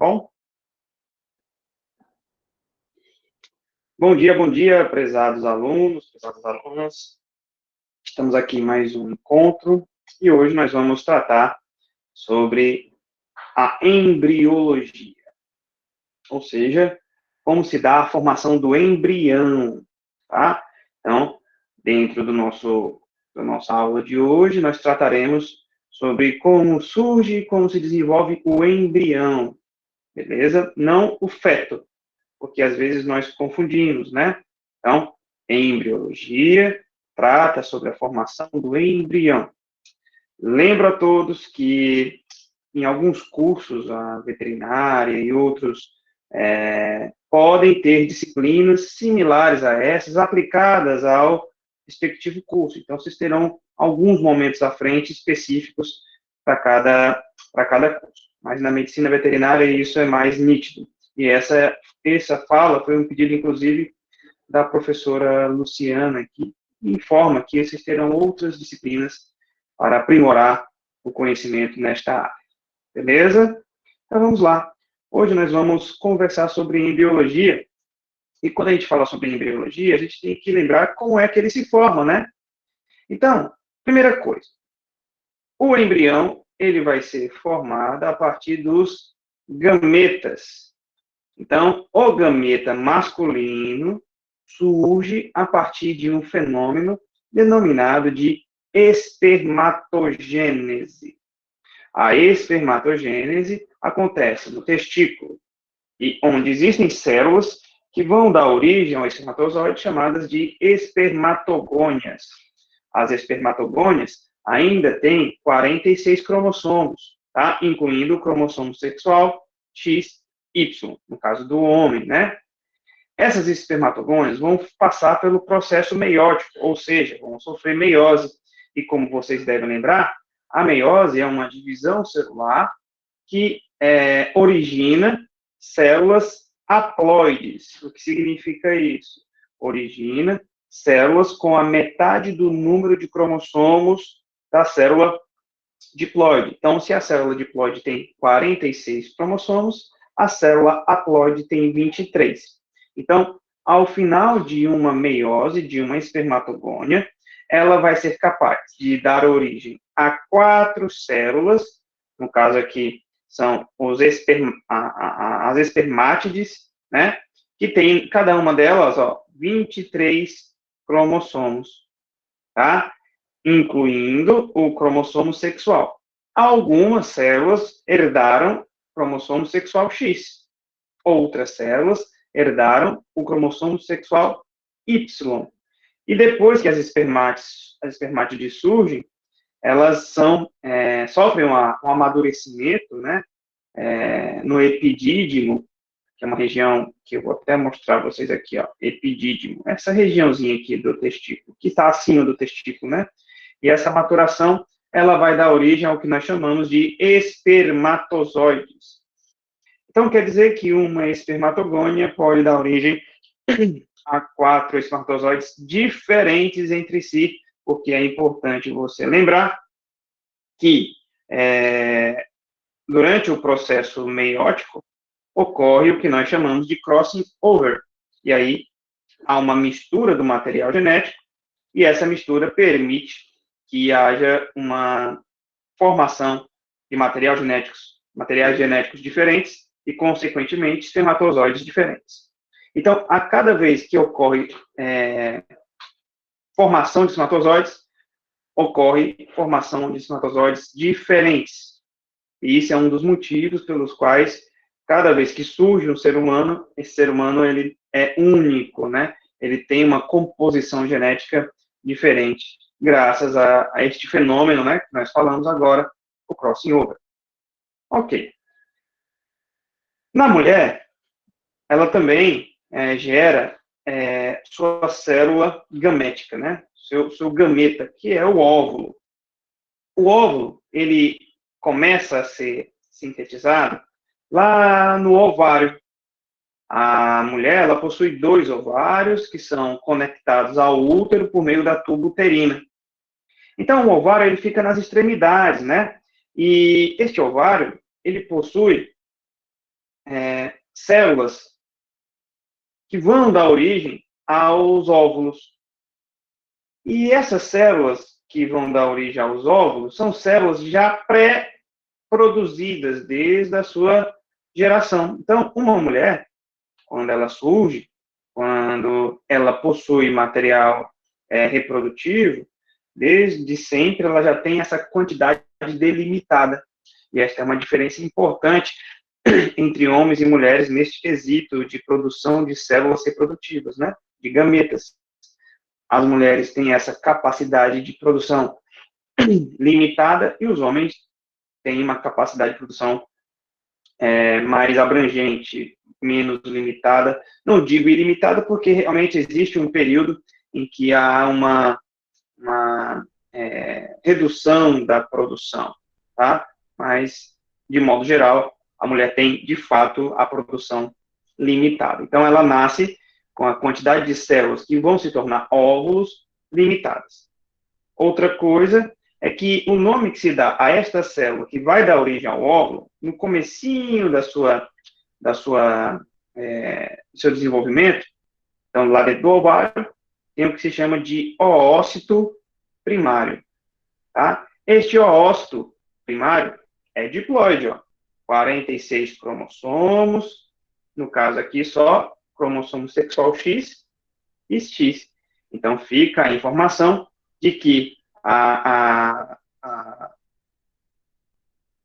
bom? Bom dia, prezados alunos, prezadas alunas. Estamos aqui em mais um encontro e hoje nós vamos tratar sobre a embriologia, ou seja, como se dá a formação do embrião, tá? Então, dentro da nossa aula de hoje, nós trataremos sobre como surge e como se desenvolve o embrião, beleza? Não o feto, porque às vezes nós confundimos, né? Então, embriologia trata sobre a formação do embrião. Lembro a todos que em alguns cursos, a veterinária e outros, podem ter disciplinas similares a essas aplicadas ao respectivo curso. Então, vocês terão alguns momentos à frente específicos para cada curso. Mas na medicina veterinária isso é mais nítido. E essa fala foi um pedido, inclusive, da professora Luciana, que informa que vocês terão outras disciplinas para aprimorar o conhecimento nesta área. Beleza? Então vamos lá. Hoje nós vamos conversar sobre embriologia. E quando a gente fala sobre embriologia, a gente tem que lembrar como é que ele se forma, né? Então, primeira coisa, o embrião ele vai ser formado a partir dos gametas. Então, o gameta masculino surge a partir de um fenômeno denominado de espermatogênese. A espermatogênese acontece no testículo, e onde existem células que vão dar origem ao espermatozoide, chamadas de espermatogônias. As espermatogônias ainda têm 46 cromossomos, tá? Incluindo o cromossomo sexual XY, no caso do homem, né? Essas espermatogônias vão passar pelo processo meiótico, ou seja, vão sofrer meiose. E como vocês devem lembrar, a meiose é uma divisão celular que origina células haploides. O que significa isso? Origina células com a metade do número de cromossomos da célula diploide. Então, se a célula diploide tem 46 cromossomos, a célula haploide tem 23. Então, ao final de uma meiose, de uma espermatogônia, ela vai ser capaz de dar origem a 4 células, no caso aqui são as espermátides, né? Que tem cada uma delas, 23 cromossomos, tá? Incluindo o cromossomo sexual. Algumas células herdaram cromossomo sexual X. Outras células herdaram o cromossomo sexual Y. E depois que as espermátides surgem, elas sofrem um amadurecimento, né, no epidídimo, que é uma região que eu vou até mostrar a vocês aqui, epidídimo, essa regiãozinha aqui do testículo, que está acima do testículo, né? E essa maturação, ela vai dar origem ao que nós chamamos de espermatozoides. Então, quer dizer que uma espermatogônia pode dar origem a 4 espermatozoides diferentes entre si, porque é importante você lembrar que durante o processo meiótico ocorre o que nós chamamos de crossing over. E aí há uma mistura do material genético e essa mistura permite que haja uma formação de materiais genéticos diferentes e, consequentemente, espermatozoides diferentes. Então, a cada vez que ocorre formação de espermatozoides, ocorre formação de espermatozoides diferentes. E isso é um dos motivos pelos quais, cada vez que surge um ser humano, esse ser humano ele é único, né? Ele tem uma composição genética diferente, graças a este fenômeno, né, que nós falamos agora, o crossing over. Ok. Na mulher, ela também gera sua célula gamética, né? Seu gameta, que é o óvulo. O óvulo, ele começa a ser sintetizado lá no ovário. A mulher, ela possui 2 ovários que são conectados ao útero por meio da tuba uterina. Então, o ovário, ele fica nas extremidades, né? E este ovário, ele possui células que vão dar origem aos óvulos. E essas células que vão dar origem aos óvulos são células já pré-produzidas desde a sua geração. Então, uma mulher, quando ela surge, quando ela possui material reprodutivo, desde sempre ela já tem essa quantidade delimitada. E essa é uma diferença importante entre homens e mulheres neste quesito de produção de células reprodutivas, né? De gametas. As mulheres têm essa capacidade de produção limitada e os homens têm uma capacidade de produção mais abrangente, menos limitada. Não digo ilimitada porque realmente existe um período em que há uma redução da produção, tá? Mas, de modo geral, a mulher tem, de fato, a produção limitada. Então, ela nasce com a quantidade de células que vão se tornar óvulos limitadas. Outra coisa é que o nome que se dá a esta célula que vai dar origem ao óvulo, no comecinho do seu desenvolvimento, então, lá dentro do ovário, tem o que se chama de oócito primário, tá? Este oócito primário é diploide, ó, 46 cromossomos, no caso aqui só cromossomo sexual X e X. Então, fica a informação de que a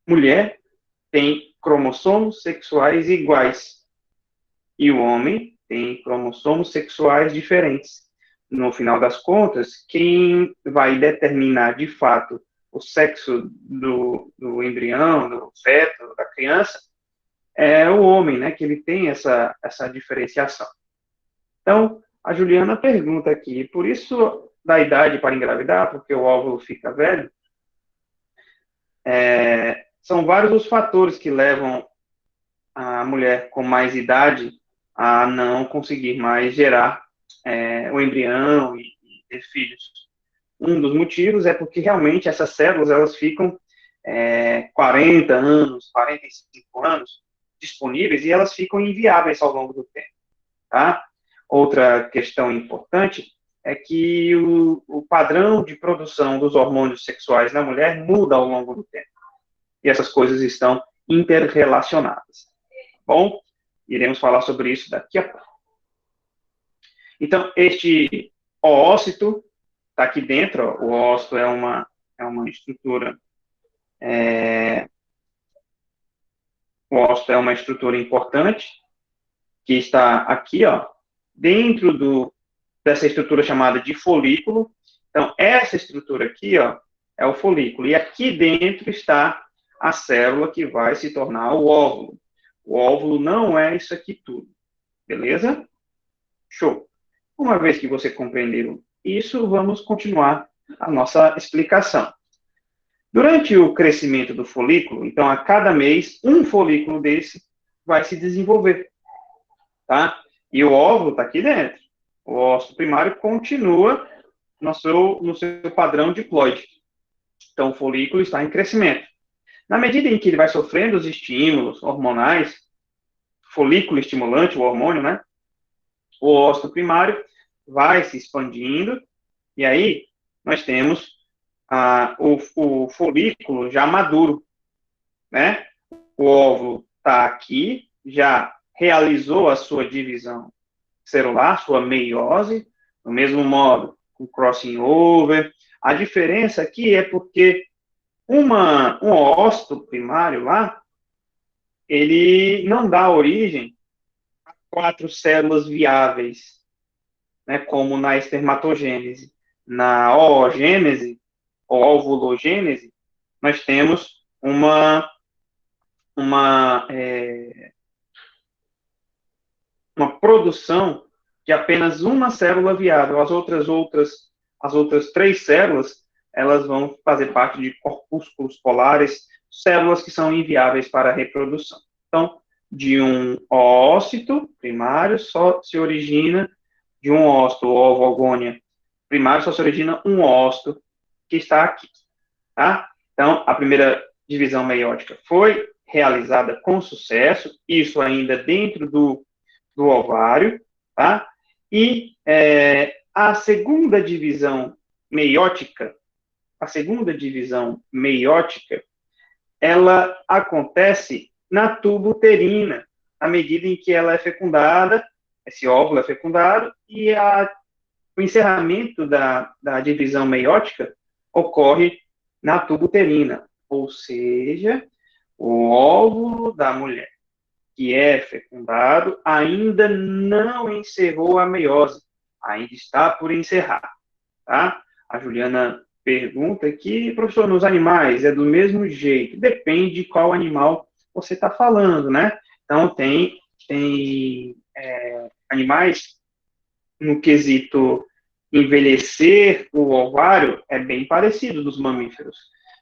mulher tem cromossomos sexuais iguais e o homem tem cromossomos sexuais diferentes. No final das contas, quem vai determinar de fato o sexo do embrião, do feto, da criança, é o homem, né? Que ele tem essa diferenciação. Então, a Juliana pergunta aqui, por isso da idade para engravidar, porque o óvulo fica velho, são vários os fatores que levam a mulher com mais idade a não conseguir mais gerar o embrião e ter filhos. Um dos motivos é porque realmente essas células elas ficam 40 anos, 45 anos disponíveis e elas ficam inviáveis ao longo do tempo, tá? Outra questão importante é que o padrão de produção dos hormônios sexuais na mulher muda ao longo do tempo. E essas coisas estão interrelacionadas. Bom, iremos falar sobre isso daqui a pouco. Então, este oócito está aqui dentro. Ó, o oócito é uma estrutura. O oócito é uma estrutura importante que está aqui, ó, dentro dessa estrutura chamada de folículo. Então, essa estrutura aqui, ó, é o folículo. E aqui dentro está a célula que vai se tornar o óvulo. O óvulo não é isso aqui tudo. Beleza? Show. Uma vez que você compreendeu isso, vamos continuar a nossa explicação. Durante o crescimento do folículo, então, a cada mês, um folículo desse vai se desenvolver, tá? E o óvulo está aqui dentro. O óvulo primário continua no seu padrão diploide. Então, o folículo está em crescimento. Na medida em que ele vai sofrendo os estímulos hormonais, folículo estimulante, o hormônio, né? O óvulo primário vai se expandindo, e aí nós temos o folículo já maduro, né? O óvulo está aqui, já realizou a sua divisão celular, sua meiose, do mesmo modo, com crossing over. A diferença aqui é porque um óvulo primário lá, ele não dá origem a 4 células viáveis, né, como na espermatogênese. Na oogênese, ou ovulogênese, nós temos uma produção de apenas uma célula viável. As outras 3 células, elas vão fazer parte de corpúsculos polares, células que são inviáveis para a reprodução. Então, de um ócito primário só se origina, de um ócito, ovogônia primário, só se origina um ócito que está aqui, tá? Então, a primeira divisão meiótica foi realizada com sucesso, isso ainda dentro do ovário, tá? E a segunda divisão meiótica, ela acontece na tuba uterina, à medida em que ela é fecundada, esse óvulo é fecundado, e o encerramento da divisão meiótica ocorre na tuba uterina, ou seja, o óvulo da mulher que é fecundado ainda não encerrou a meiose, ainda está por encerrar, tá? A Juliana pergunta aqui, professor, nos animais é do mesmo jeito? Depende de qual animal você está falando, né? Então, tem animais no quesito envelhecer o ovário é bem parecido dos mamíferos,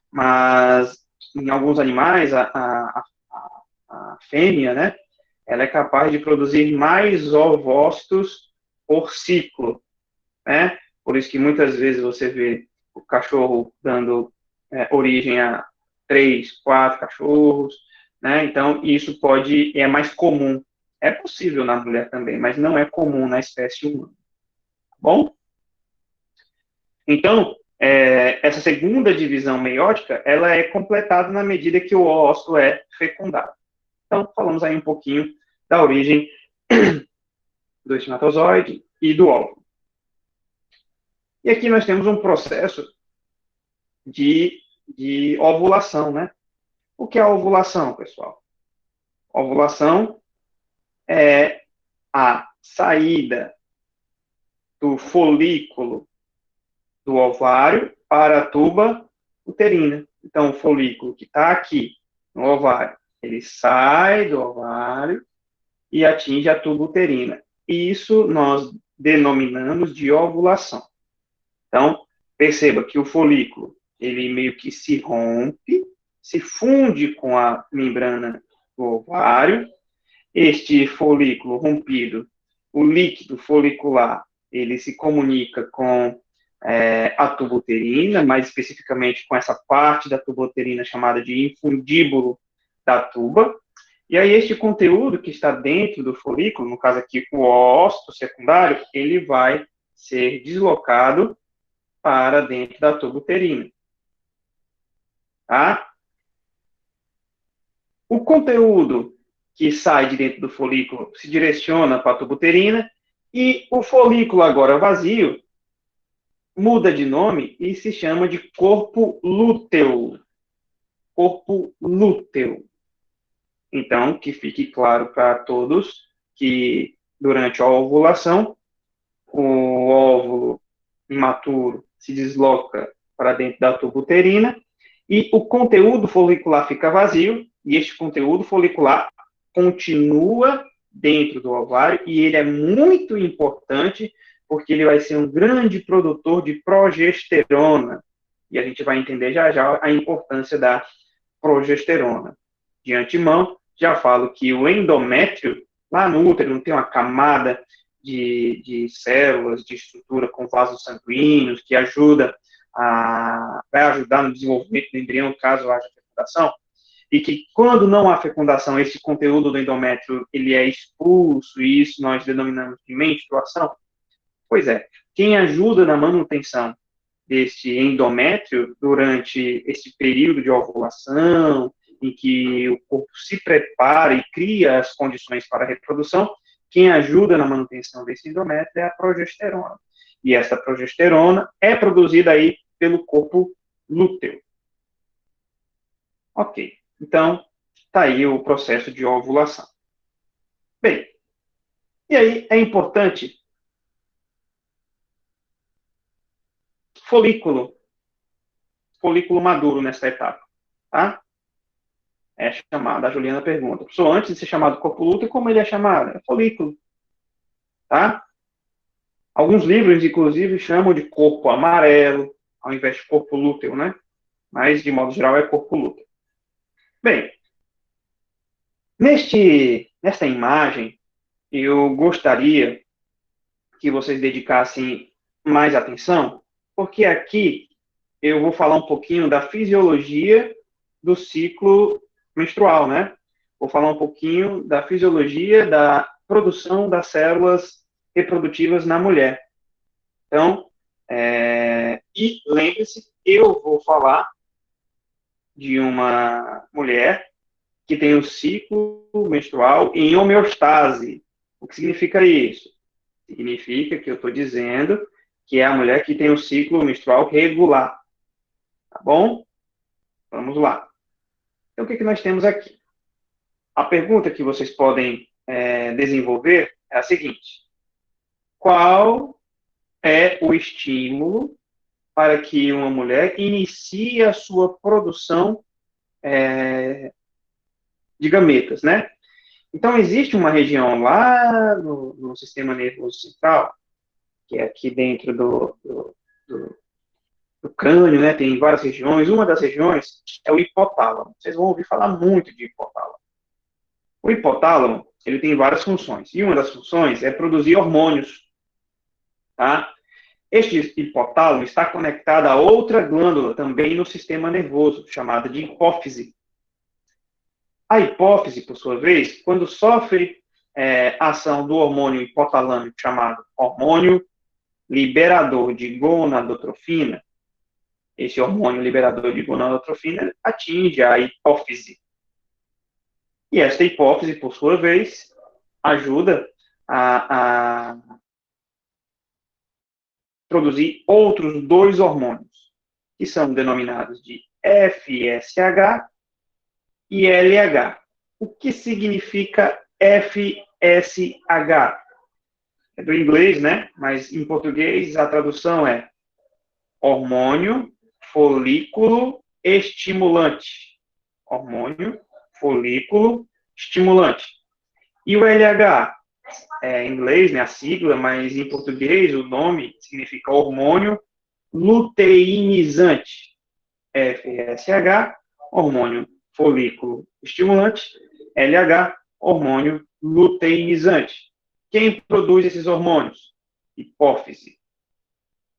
mas em alguns animais a fêmea, né, ela é capaz de produzir mais ovócitos por ciclo, né? Por isso que muitas vezes você vê o cachorro dando origem a 3, 4 cachorros, né? Então, isso é mais comum. É possível na mulher também, mas não é comum na espécie humana. Tá bom? Então, essa segunda divisão meiótica, ela é completada na medida que o óvulo é fecundado. Então, falamos aí um pouquinho da origem do espermatozoide e do óvulo. E aqui nós temos um processo de ovulação, né? O que é a ovulação, pessoal? A ovulação é a saída do folículo do ovário para a tuba uterina. Então, o folículo que está aqui no ovário, ele sai do ovário e atinge a tuba uterina. Isso nós denominamos de ovulação. Então, perceba que o folículo, ele meio que se rompe, se funde com a membrana do ovário. Este folículo rompido, o líquido folicular, ele se comunica com a tuba uterina, mais especificamente com essa parte da tuba uterina chamada de infundíbulo da tuba. E aí este conteúdo que está dentro do folículo, no caso aqui o ócito secundário, ele vai ser deslocado para dentro da tuba uterina. Tá? O conteúdo que sai de dentro do folículo se direciona para a tuba uterina e o folículo agora vazio muda de nome e se chama de corpo lúteo. Corpo lúteo. Então, que fique claro para todos que durante a ovulação, o óvulo imaturo se desloca para dentro da tuba uterina e o conteúdo folicular fica vazio e este conteúdo folicular continua dentro do ovário e ele é muito importante porque ele vai ser um grande produtor de progesterona. E a gente vai entender já já a importância da progesterona. De antemão, já falo que o endométrio, lá no útero, não tem uma camada de células, de estrutura com vasos sanguíneos, que vai ajudar no desenvolvimento do embrião, caso haja fecundação, e que quando não há fecundação, esse conteúdo do endométrio, ele é expulso, e isso nós denominamos de menstruação. Pois é, quem ajuda na manutenção desse endométrio durante esse período de ovulação, em que o corpo se prepara e cria as condições para a reprodução, quem ajuda na manutenção desse endométrio é a progesterona. E essa progesterona é produzida aí pelo corpo lúteo. Ok, então, está aí o processo de ovulação. Bem, e aí é importante folículo maduro nessa etapa, tá? É chamado, a Juliana pergunta, professor, antes de ser chamado corpo lúteo, como ele é chamado? É folículo, tá? Alguns livros, inclusive, chamam de corpo amarelo, ao invés de corpo lúteo, né? Mas, de modo geral, é corpo lúteo. Bem, nesta imagem, eu gostaria que vocês dedicassem mais atenção, porque aqui eu vou falar um pouquinho da fisiologia do ciclo menstrual, né? Vou falar um pouquinho da fisiologia da produção das células reprodutivas na mulher. Então, e lembre-se, eu vou falar de uma mulher que tem o ciclo menstrual em homeostase. O que significa isso? Significa que eu estou dizendo que é a mulher que tem o ciclo menstrual regular. Tá bom? Vamos lá. Então, o que nós temos aqui? A pergunta que vocês podem desenvolver é a seguinte: qual é o estímulo para que uma mulher inicie a sua produção de gametas, né? Então, existe uma região lá no sistema nervoso central, que é aqui dentro do crânio, né? Tem várias regiões. Uma das regiões é o hipotálamo. Vocês vão ouvir falar muito de hipotálamo. O hipotálamo, ele tem várias funções. E uma das funções é produzir hormônios, tá? Este hipotálamo está conectado a outra glândula também no sistema nervoso, chamada de hipófise. A hipófise, por sua vez, quando sofre ação do hormônio hipotalâmico chamado hormônio liberador de gonadotrofina, esse hormônio liberador de gonadotrofina atinge a hipófise. E esta hipófise, por sua vez, ajuda a produzir outros dois hormônios, que são denominados de FSH e LH. O que significa FSH? É do inglês, né? Mas em português a tradução é hormônio folículo estimulante. Hormônio folículo estimulante. E o LH? Em inglês, né, a sigla, mas em português o nome significa hormônio luteinizante. FSH, hormônio folículo estimulante, LH, hormônio luteinizante. Quem produz esses hormônios? Hipófise.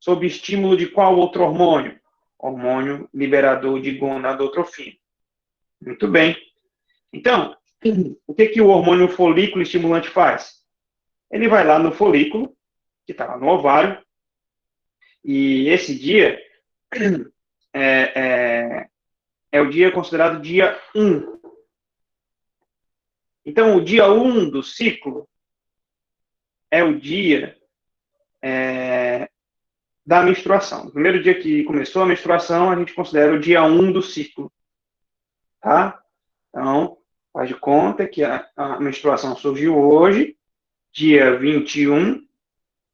Sob estímulo de qual outro hormônio? Hormônio liberador de gonadotrofina. Muito bem. Então, o que o hormônio folículo estimulante faz? Ele vai lá no folículo, que está lá no ovário, e esse dia é o dia considerado dia 1. Então, o dia 1 do ciclo é o dia da menstruação. No primeiro dia que começou a menstruação, a gente considera o dia 1 do ciclo. Tá? Então, faz de conta que a menstruação surgiu hoje, dia 21.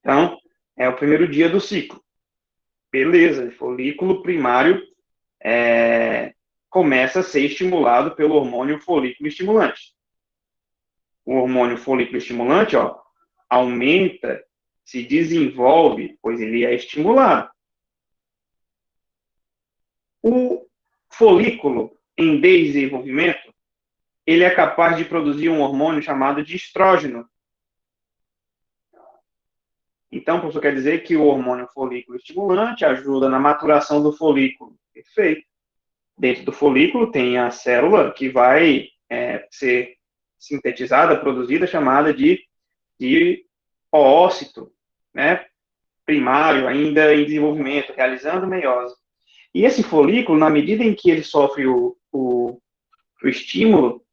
Então, é o primeiro dia do ciclo. Beleza, o folículo primário começa a ser estimulado pelo hormônio folículo estimulante. O hormônio folículo estimulante, aumenta, se desenvolve, pois ele é estimulado. O folículo em desenvolvimento, ele é capaz de produzir um hormônio chamado de estrógeno. Então, professor, quer dizer que o hormônio folículo estimulante ajuda na maturação do folículo. Perfeito. Dentro do folículo tem a célula que vai ser sintetizada, produzida, chamada de oócito, né? Primário, ainda em desenvolvimento, realizando meiose. E esse folículo, na medida em que ele sofre o estímulo,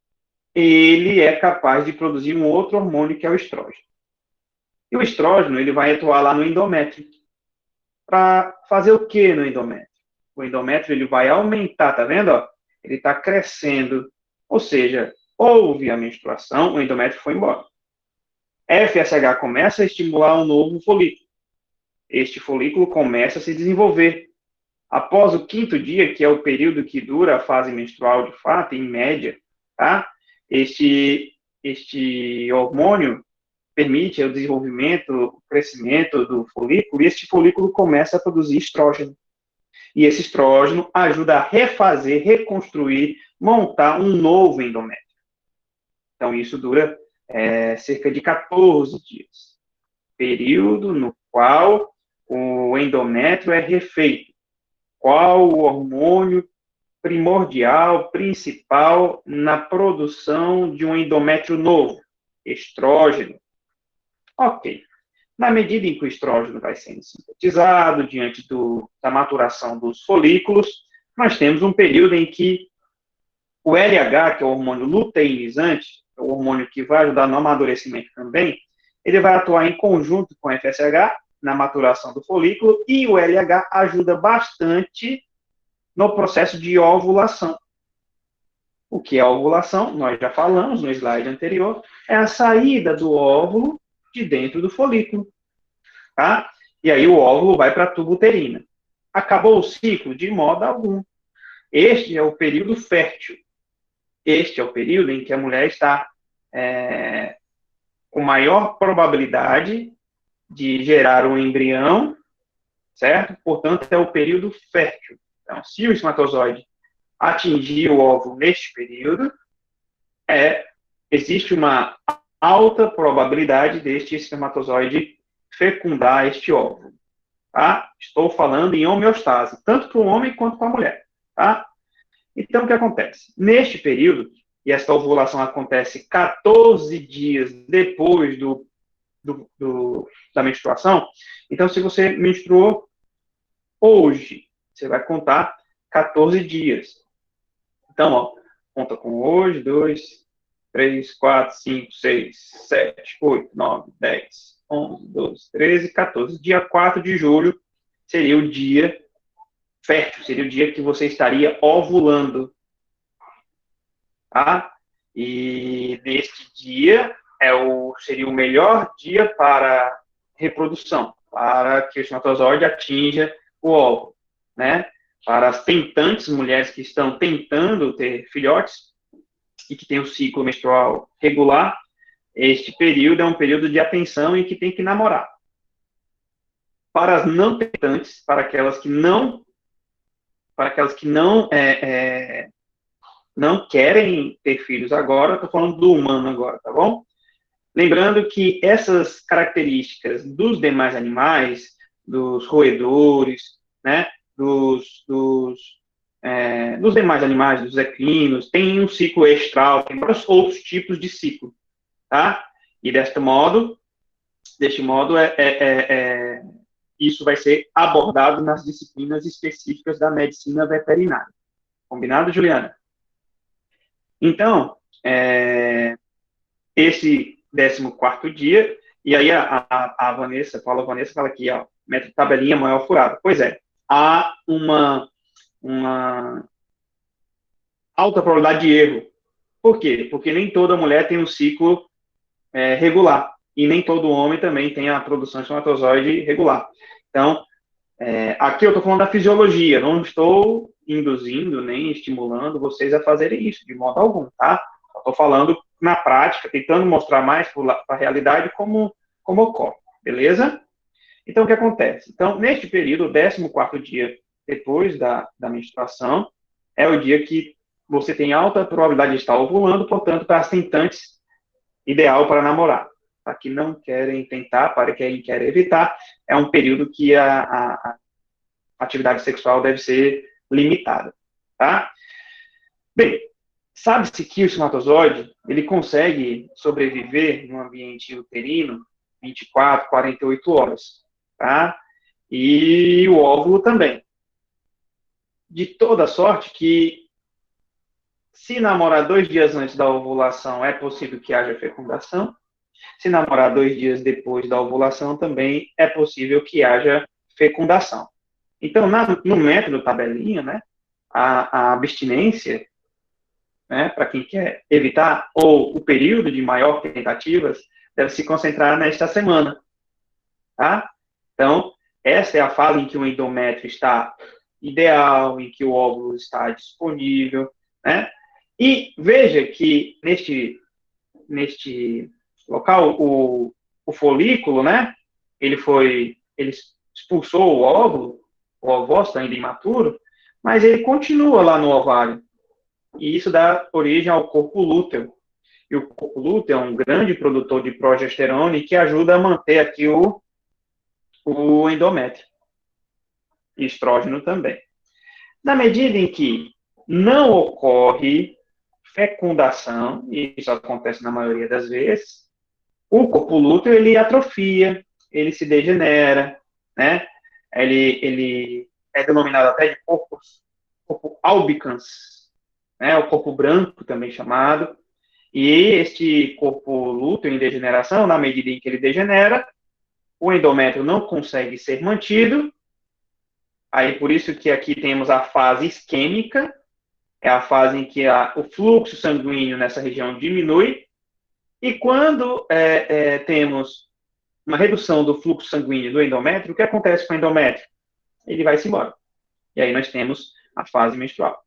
ele é capaz de produzir um outro hormônio, que é o estrógeno. E o estrógeno, ele vai atuar lá no endométrio. Para fazer o que no endométrio? O endométrio, ele vai aumentar, tá vendo? Ele está crescendo. Ou seja, houve a menstruação, o endométrio foi embora. FSH começa a estimular um novo folículo. Este folículo começa a se desenvolver. Após o 5º dia, que é o período que dura a fase menstrual de fato, em média, tá? Este hormônio permite o desenvolvimento, o crescimento do folículo, e este folículo começa a produzir estrógeno. E esse estrógeno ajuda a refazer, reconstruir, montar um novo endométrio. Então, isso dura cerca de 14 dias. Período no qual o endométrio é refeito. Qual o hormônio primordial, principal na produção de um endométrio novo, estrógeno. Ok. Na medida em que o estrógeno vai sendo sintetizado, diante da maturação dos folículos, nós temos um período em que o LH, que é o hormônio luteinizante, é o hormônio que vai ajudar no amadurecimento também, ele vai atuar em conjunto com o FSH na maturação do folículo, e o LH ajuda bastante no processo de ovulação. O que é a ovulação? Nós já falamos no slide anterior, é a saída do óvulo de dentro do folículo. Tá? E aí o óvulo vai para a tuba uterina. Acabou o ciclo? De modo algum. Este é o período fértil. Este é o período em que a mulher está com maior probabilidade de gerar um embrião, certo? Portanto, é o período fértil. Então, se o espermatozoide atingir o óvulo neste período, existe uma alta probabilidade deste espermatozoide fecundar este óvulo. Tá? Estou falando em homeostase, tanto para o homem quanto para a mulher. Tá? Então, o que acontece? Neste período, e esta ovulação acontece 14 dias depois da menstruação, então, se você menstruou hoje, você vai contar 14 dias. Então, ó, conta com hoje, 2, 3, 4, 5, 6, 7, 8, 9, 10, 11, 12, 13, 14. Dia 4 de julho seria o dia fértil, seria o dia que você estaria ovulando. Tá? E neste dia seria o melhor dia para reprodução, para que o espermatozoide atinja o óvulo, né? Para as tentantes, mulheres que estão tentando ter filhotes e que têm o ciclo menstrual regular, este período é um período de atenção em que tem que namorar. Para as não tentantes, para aquelas que não não querem ter filhos agora, estou falando do humano agora, tá bom? Lembrando que essas características dos demais animais, dos roedores, né, dos demais animais, dos equinos, tem um ciclo estral, tem vários outros tipos de ciclo, tá? E deste modo, isso vai ser abordado nas disciplinas específicas da medicina veterinária. Combinado, Juliana? Então, esse 14º dia, e aí a Vanessa fala aqui, ó, método tabelinha maior furada. Pois é, há uma alta probabilidade de erro. Por quê? Porque nem toda mulher tem um ciclo regular, e nem todo homem também tem a produção de espermatozoide regular. Então, aqui eu estou falando da fisiologia, não estou induzindo nem estimulando vocês a fazerem isso, de modo algum, tá? Estou falando na prática, tentando mostrar mais para a realidade como ocorre, beleza? Então, o que acontece? Então, neste período, o 14º dia depois da menstruação, é o dia que você tem alta probabilidade de estar ovulando, portanto, para as tentantes, ideal para namorar. Para que não querem tentar, para quem quer evitar, é um período que a atividade sexual deve ser limitada, tá? Bem, sabe-se que o espermatozoide, ele consegue sobreviver no ambiente uterino 24, 48 horas, tá? E o óvulo também. De toda sorte que, se namorar 2 dias antes da ovulação, é possível que haja fecundação. Se namorar 2 dias depois da ovulação, também é possível que haja fecundação. Então, no método tabelinha, né, a abstinência, né, para quem quer evitar, ou o período de maior tentativas, deve se concentrar nesta semana. Tá? Então, essa é a fase em que o endométrio está ideal, em que o óvulo está disponível, né? E veja que neste local, o folículo, né? Ele expulsou o óvulo, o ovócito ainda imaturo, mas ele continua lá no ovário. E isso dá origem ao corpo lúteo. E o corpo lúteo é um grande produtor de progesterona e que ajuda a manter aqui o endométrio. E estrógeno também. Na medida em que não ocorre fecundação, e isso acontece na maioria das vezes, o corpo lúteo, ele atrofia, ele se degenera, né? Ele é denominado até de corpo albicans, né? O corpo branco, também chamado. E este corpo lúteo em degeneração, na medida em que ele degenera, o endométrio não consegue ser mantido. Aí, por isso que aqui temos a fase isquêmica, é a fase em que o fluxo sanguíneo nessa região diminui. E quando temos uma redução do fluxo sanguíneo do endométrio, o que acontece com o endométrio? Ele vai se embora. E aí nós temos a fase menstrual.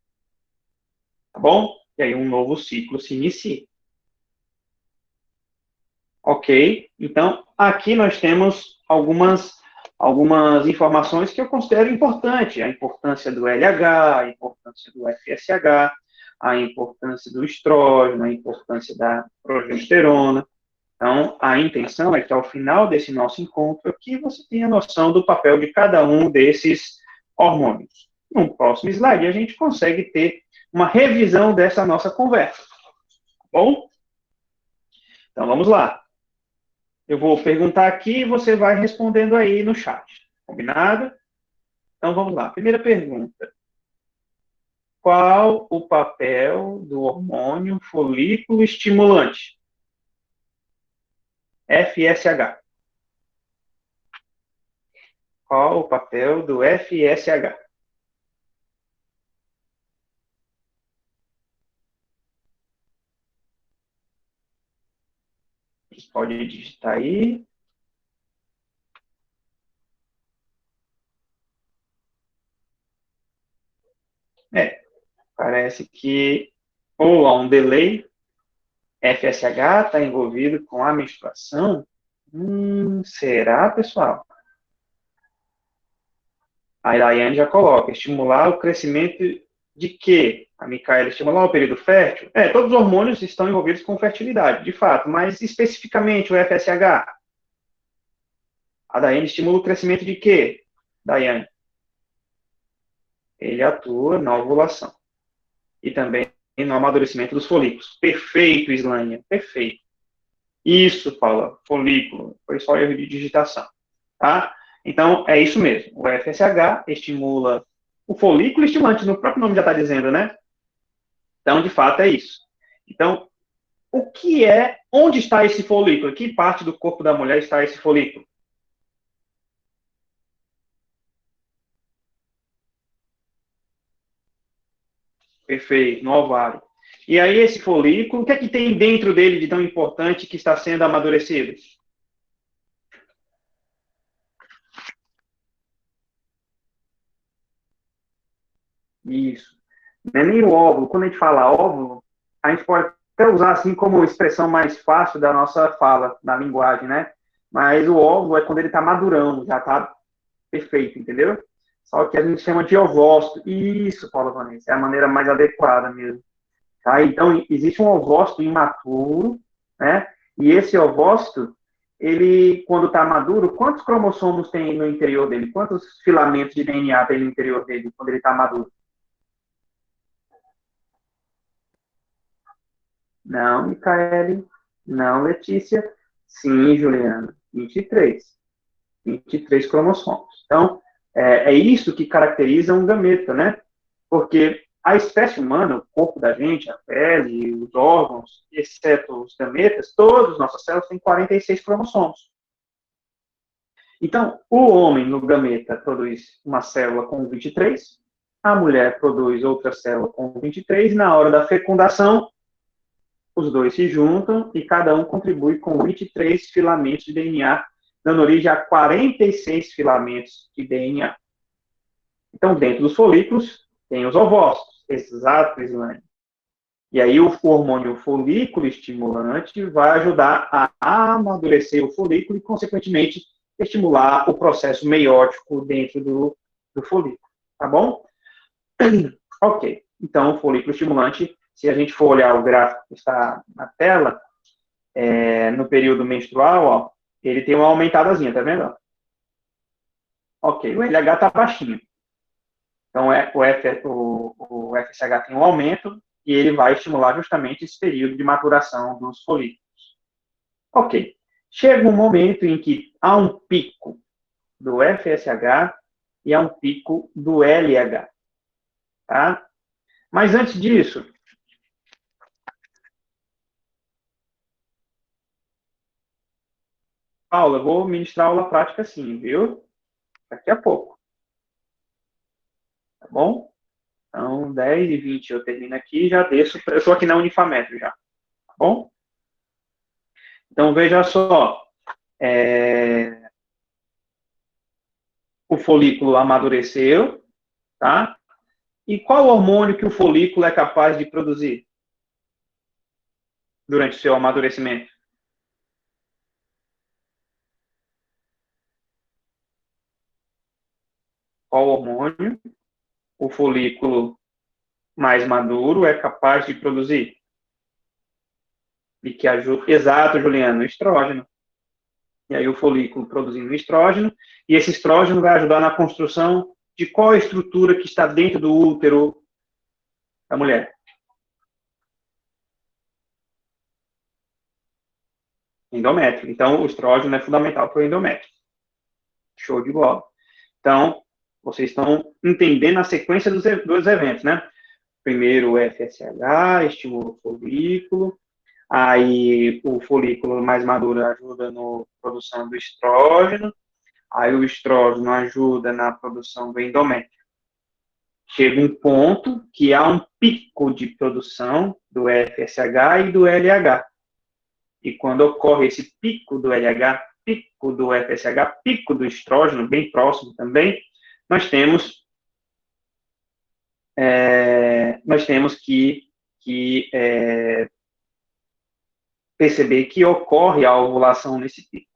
Tá bom? E aí um novo ciclo se inicia. Ok? Então, aqui nós temos algumas informações que eu considero importantes. A importância do LH, a importância do FSH, a importância do estrógeno, a importância da progesterona. Então, a intenção é que ao final desse nosso encontro aqui, você tenha noção do papel de cada um desses hormônios. No próximo slide, a gente consegue ter uma revisão dessa nossa conversa. Tá bom? Então, vamos lá. Eu vou perguntar aqui e você vai respondendo aí no chat. Combinado? Então, vamos lá. Primeira pergunta. Qual o papel do hormônio folículo estimulante? FSH. Qual o papel do FSH? Você pode digitar aí. Parece que ou há um delay, FSH está envolvido com a menstruação. Será, pessoal? A Daiane já coloca, estimular o crescimento de quê? A Micaela, estimular o período fértil? Todos os hormônios estão envolvidos com fertilidade, de fato, mas especificamente o FSH. A Daiane estimula o crescimento de quê, Daiane? Ele atua na ovulação. E também no amadurecimento dos folículos. Perfeito, Islânia, perfeito. Isso, Paula, folículo. Foi só erro de digitação, tá? Então, é isso mesmo. O FSH estimula o folículo estimulante, no próprio nome já está dizendo, né? Então, de fato, é isso. Então, onde está esse folículo? Em que parte do corpo da mulher está esse folículo? Perfeito, no ovário. E aí, esse folículo, o que é que tem dentro dele de tão importante que está sendo amadurecido? Isso. Não é nem o óvulo. Quando a gente fala óvulo, a gente pode até usar assim como expressão mais fácil da nossa fala, da linguagem, né? Mas o óvulo é quando ele está madurando, já está perfeito, entendeu? Só que a gente chama de ovócito. Isso, Paula Vanessa, é a maneira mais adequada mesmo. Tá? Então, existe um ovócito imaturo, né? E esse ovócito, ele, quando está maduro, quantos cromossomos tem no interior dele? Quantos filamentos de DNA tem no interior dele quando ele está maduro? Não, Micaele. Não, Letícia. Sim, Juliana. 23. 23 cromossomos. Então, é isso que caracteriza um gameta, né? Porque a espécie humana, o corpo da gente, a pele, os órgãos, exceto os gametas, todas as nossas células têm 46 cromossomos. Então, o homem no gameta produz uma célula com 23, a mulher produz outra célula com 23, e na hora da fecundação, os dois se juntam e cada um contribui com 23 filamentos de DNA, dando origem a 46 filamentos de DNA. Então, dentro dos folículos, tem os ovócitos, exato, Islane. E aí, o hormônio folículo estimulante vai ajudar a amadurecer o folículo e, consequentemente, estimular o processo meiótico dentro do folículo. Tá bom? Ok. Então, o folículo estimulante, se a gente for olhar o gráfico que está na tela, no período menstrual, ó, ele tem uma aumentadazinha, tá vendo? Ok, o LH está baixinho. Então, o FSH tem um aumento e ele vai estimular justamente esse período de maturação dos folículos. Ok. Chega um momento em que há um pico do FSH e há um pico do LH. Tá? Mas antes disso, Paula, eu vou ministrar aula prática sim, viu? Daqui a pouco, tá bom? Então, 10h20 eu termino aqui e já desço. Eu estou aqui na Unifametro já, tá bom? Então, veja só. O folículo amadureceu, tá? E qual hormônio que o folículo é capaz de produzir durante o seu amadurecimento? Qual hormônio o folículo mais maduro é capaz de produzir? E que ajuda. Exato, Juliano, estrógeno. E aí o folículo produzindo estrógeno, e esse estrógeno vai ajudar na construção de qual estrutura que está dentro do útero da mulher? Endométrio. Então, o estrógeno é fundamental para o endométrio. Show de bola. Então, vocês estão entendendo a sequência dos eventos, né? Primeiro o FSH, estimula o folículo, aí o folículo mais maduro ajuda na produção do estrógeno, aí o estrógeno ajuda na produção do endométrio. Chega um ponto que há um pico de produção do FSH e do LH. E quando ocorre esse pico do LH, pico do FSH, pico do estrógeno, bem próximo também, nós temos que perceber que ocorre a ovulação nesse pico.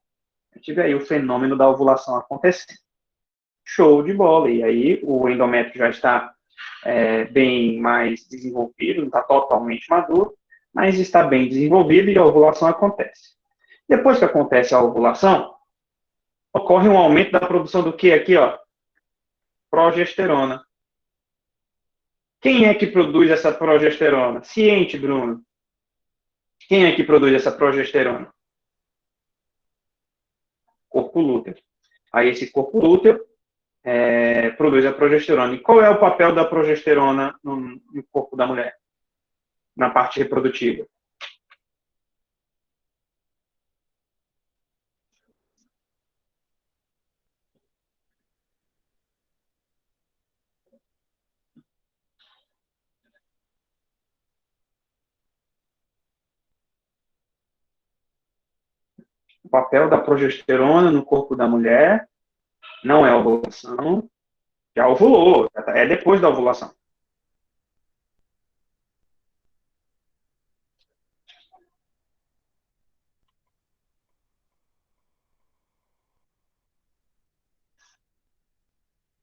A gente vê aí o fenômeno da ovulação acontecendo. Show de bola. E aí o endométrio já está bem mais desenvolvido, não está totalmente maduro, mas está bem desenvolvido e a ovulação acontece. Depois que acontece a ovulação, ocorre um aumento da produção do que aqui, ó? Progesterona. Quem é que produz essa progesterona? Ciente, Bruno. Quem é que produz essa progesterona? Corpo lúteo. Aí esse corpo lúteo produz a progesterona. E qual é o papel da progesterona no corpo da mulher? Na parte reprodutiva? O papel da progesterona no corpo da mulher não é a ovulação, já ovulou, é depois da ovulação.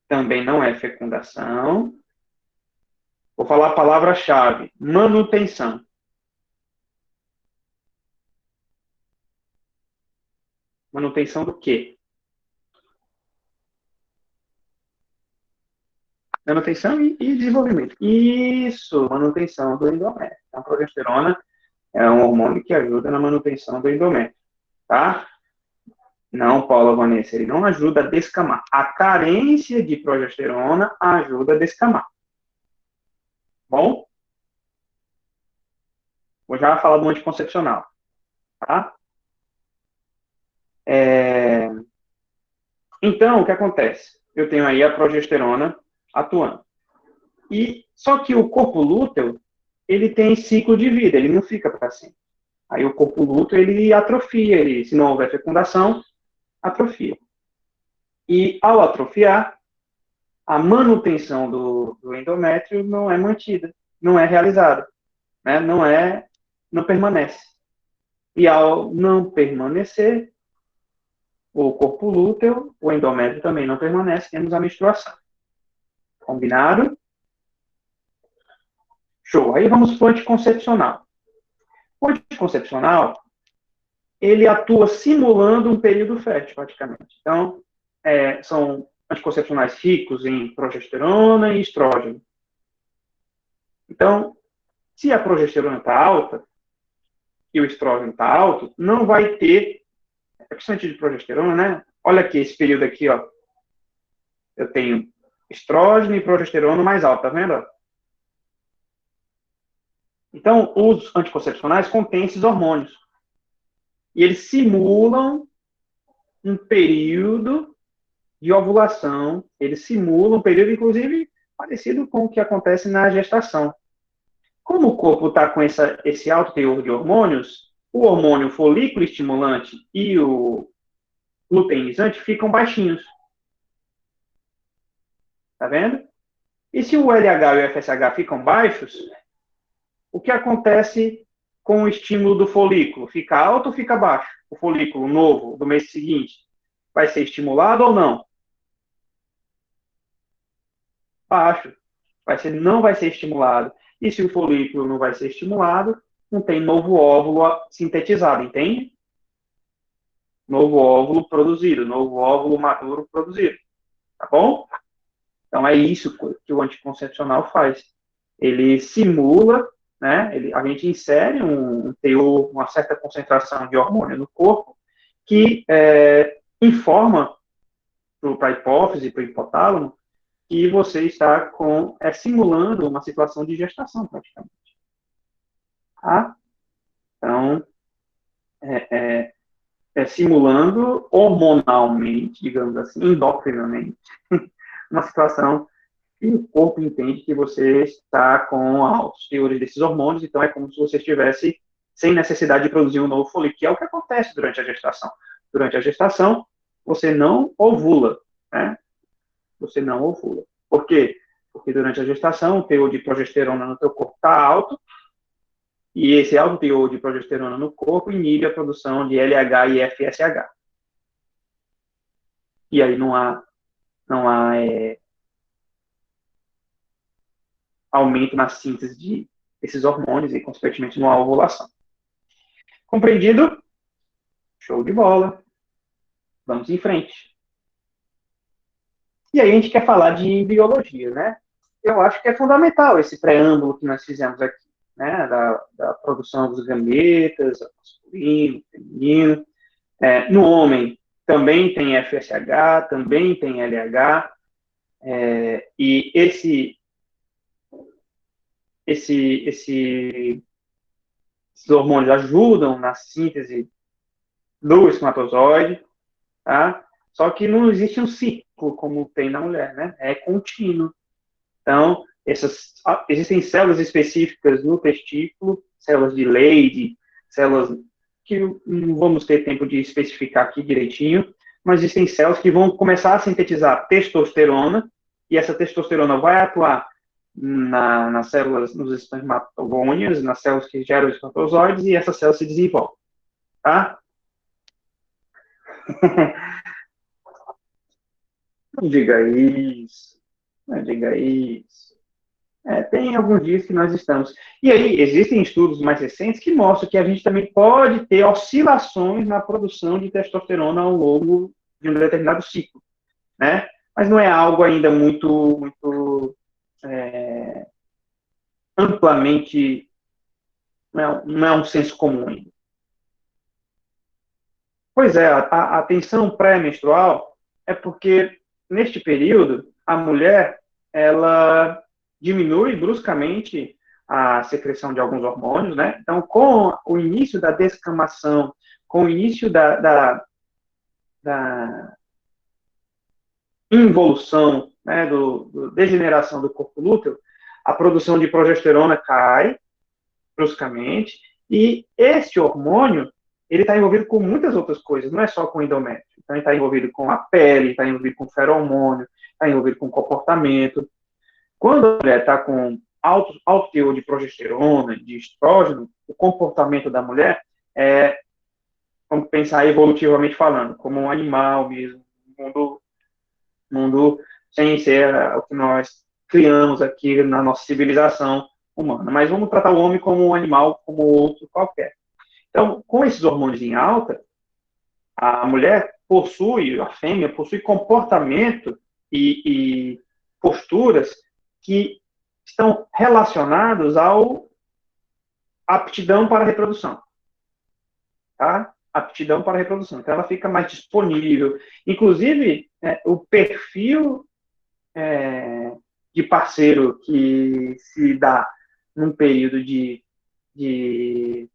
Também não é fecundação. Vou falar a palavra-chave: manutenção. Manutenção do quê? Manutenção e desenvolvimento. Isso, manutenção do endométrio. Então, a progesterona é um hormônio que ajuda na manutenção do endométrio, tá? Não, Paula Vanessa, ele não ajuda a descamar. A carência de progesterona ajuda a descamar. Bom? Vou já falar do anticoncepcional, tá? Então, o que acontece? Eu tenho aí a progesterona atuando. E só que o corpo lúteo, ele tem ciclo de vida, ele não fica para sempre. Aí o corpo lúteo, ele atrofia, se não houver fecundação, atrofia. E ao atrofiar, a manutenção do endométrio não é mantida, não é realizada, né? Não permanece. E ao não permanecer, o corpo lúteo, o endométrio também não permanece, temos a menstruação. Combinado? Show. Aí vamos para o anticoncepcional. O anticoncepcional, ele atua simulando um período fértil, praticamente. Então, são anticoncepcionais ricos em progesterona e estrógeno. Então, se a progesterona está alta e o estrógeno está alto, não vai ter, principalmente de progesterona, né? Olha aqui, esse período aqui, ó. Eu tenho estrógeno e progesterona mais alto, tá vendo? Então, os anticoncepcionais contêm esses hormônios. E eles simulam um período de ovulação, eles simulam um período, inclusive, parecido com o que acontece na gestação. Como o corpo está com esse alto teor de hormônios, o hormônio folículo estimulante e o luteinizante ficam baixinhos. Tá vendo? E se o LH e o FSH ficam baixos, o que acontece com o estímulo do folículo? Fica alto ou fica baixo? O folículo novo do mês seguinte vai ser estimulado ou não? Baixo. Não vai ser estimulado. E se o folículo não vai ser estimulado, não tem novo óvulo sintetizado, entende? Novo óvulo produzido, novo óvulo maduro produzido. Tá bom? Então é isso que o anticoncepcional faz. Ele simula, né? A gente insere um teor, uma certa concentração de hormônio no corpo que informa para a hipófise, para o hipotálamo, que você está simulando uma situação de gestação, praticamente. Tá? Então, simulando hormonalmente, digamos assim, endocrinamente, uma situação que o corpo entende que você está com altos teores desses hormônios, então é como se você estivesse sem necessidade de produzir um novo folículo, que é o que acontece durante a gestação. Durante a gestação, você não ovula, né? Você não ovula. Por quê? Porque durante a gestação, o teor de progesterona no teu corpo está alto, e esse alto teor de progesterona no corpo inibe a produção de LH e FSH. E aí não há aumento na síntese desses hormônios e, consequentemente, não há ovulação. Compreendido? Show de bola. Vamos em frente. E aí a gente quer falar de biologia, né? Eu acho que é fundamental esse preâmbulo que nós fizemos aqui, né? Da produção dos gametas, masculino, feminino. No homem também tem FSH, também tem LH, e esses hormônios ajudam na síntese do espermatozoide, tá? Só que não existe um ciclo como tem na mulher, né? É contínuo. Então, existem células específicas no testículo, células de Leydig, células que não vamos ter tempo de especificar aqui direitinho, mas existem células que vão começar a sintetizar testosterona, e essa testosterona vai atuar nas células, nos espermatogônios, nas células que geram os espermatozoides, e essas células se desenvolvem, tá? Não diga isso, não diga isso. Tem alguns dias que nós estamos. E aí, existem estudos mais recentes que mostram que a gente também pode ter oscilações na produção de testosterona ao longo de um determinado ciclo, né? Mas não é algo ainda muito amplamente, não é um senso comum ainda. Pois é, a tensão pré-menstrual é porque, neste período, a mulher, ela diminui bruscamente a secreção de alguns hormônios, né? Então, com o início da descamação, com o início da involução, né, degeneração do corpo lúteo, a produção de progesterona cai bruscamente, e este hormônio ele está envolvido com muitas outras coisas, não é só com endométrio. Então, ele está envolvido com a pele, está envolvido com feromônio, está envolvido com comportamento. Quando a mulher está com alto teor de progesterona, de estrógeno, o comportamento da mulher vamos pensar evolutivamente falando, como um animal mesmo, mundo sem ser o que nós criamos aqui na nossa civilização humana. Mas vamos tratar o homem como um animal, como outro qualquer. Então, com esses hormônios em alta, a mulher a fêmea possui comportamento e posturas que estão relacionados ao aptidão para a reprodução, tá? Aptidão para a reprodução. Então, ela fica mais disponível. Inclusive, o perfil de parceiro que se dá num período de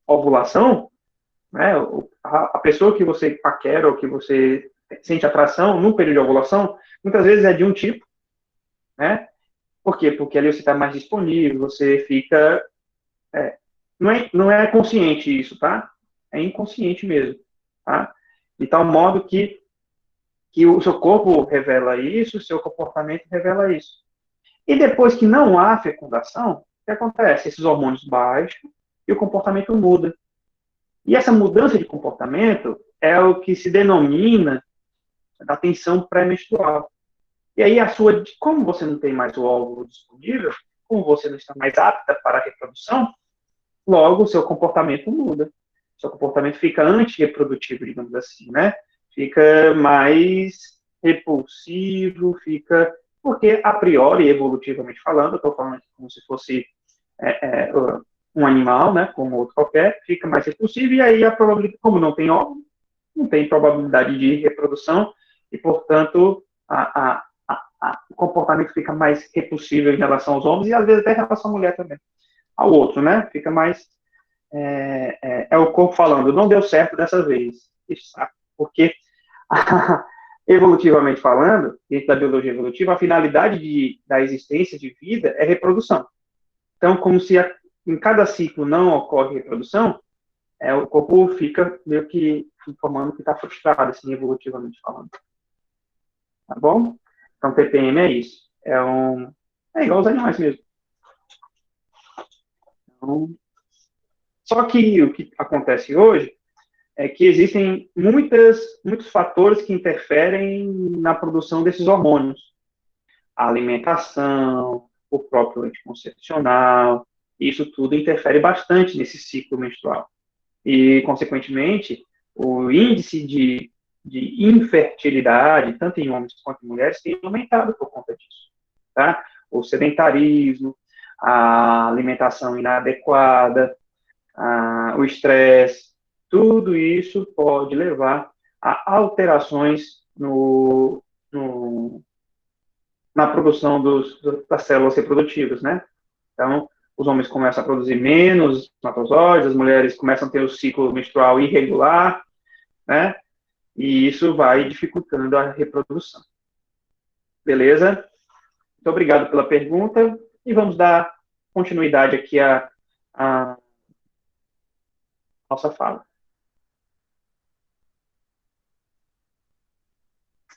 ovulação, né? A pessoa que você paquera ou que você sente atração no período de ovulação, muitas vezes é de um tipo, né? Por quê? Porque ali você está mais disponível, você fica... não é consciente isso, tá? É inconsciente mesmo, tá? De tal modo que o seu corpo revela isso, o seu comportamento revela isso. E depois que não há fecundação, o que acontece? Esses hormônios baixam e o comportamento muda. E essa mudança de comportamento é o que se denomina da tensão pré-menstrual. E aí como você não tem mais o óvulo disponível, como você não está mais apta para a reprodução, logo o seu comportamento muda. Seu comportamento fica antirreprodutivo, digamos assim, né? Fica mais repulsivo, porque a priori, evolutivamente falando, eu estou falando aqui como se fosse um animal, né, como outro qualquer, fica mais repulsivo, e aí a probabilidade, como não tem óvulo, não tem probabilidade de reprodução, e, portanto, o comportamento fica mais repulsivo em relação aos homens, e às vezes até em relação à mulher também. Ao outro, né? Fica mais... o corpo falando, não deu certo dessa vez. Porque, evolutivamente falando, dentro da biologia evolutiva, a finalidade da existência de vida é reprodução. Então, como se em cada ciclo não ocorre reprodução, o corpo fica meio que informando que está frustrado, assim, evolutivamente falando. Tá bom? Então, TPM é isso. É igual aos animais mesmo. Então, só que o que acontece hoje é que existem muitos fatores que interferem na produção desses hormônios. A alimentação, o próprio anticoncepcional, isso tudo interfere bastante nesse ciclo menstrual. E, consequentemente, o índice de infertilidade, tanto em homens quanto em mulheres, tem aumentado por conta disso. Tá? O sedentarismo, a alimentação inadequada, o estresse, tudo isso pode levar a alterações na produção das células reprodutivas, né? Então, os homens começam a produzir menos espermatozoides, as mulheres começam a ter o ciclo menstrual irregular, né? E isso vai dificultando a reprodução. Beleza? Muito obrigado pela pergunta e vamos dar continuidade aqui à nossa fala.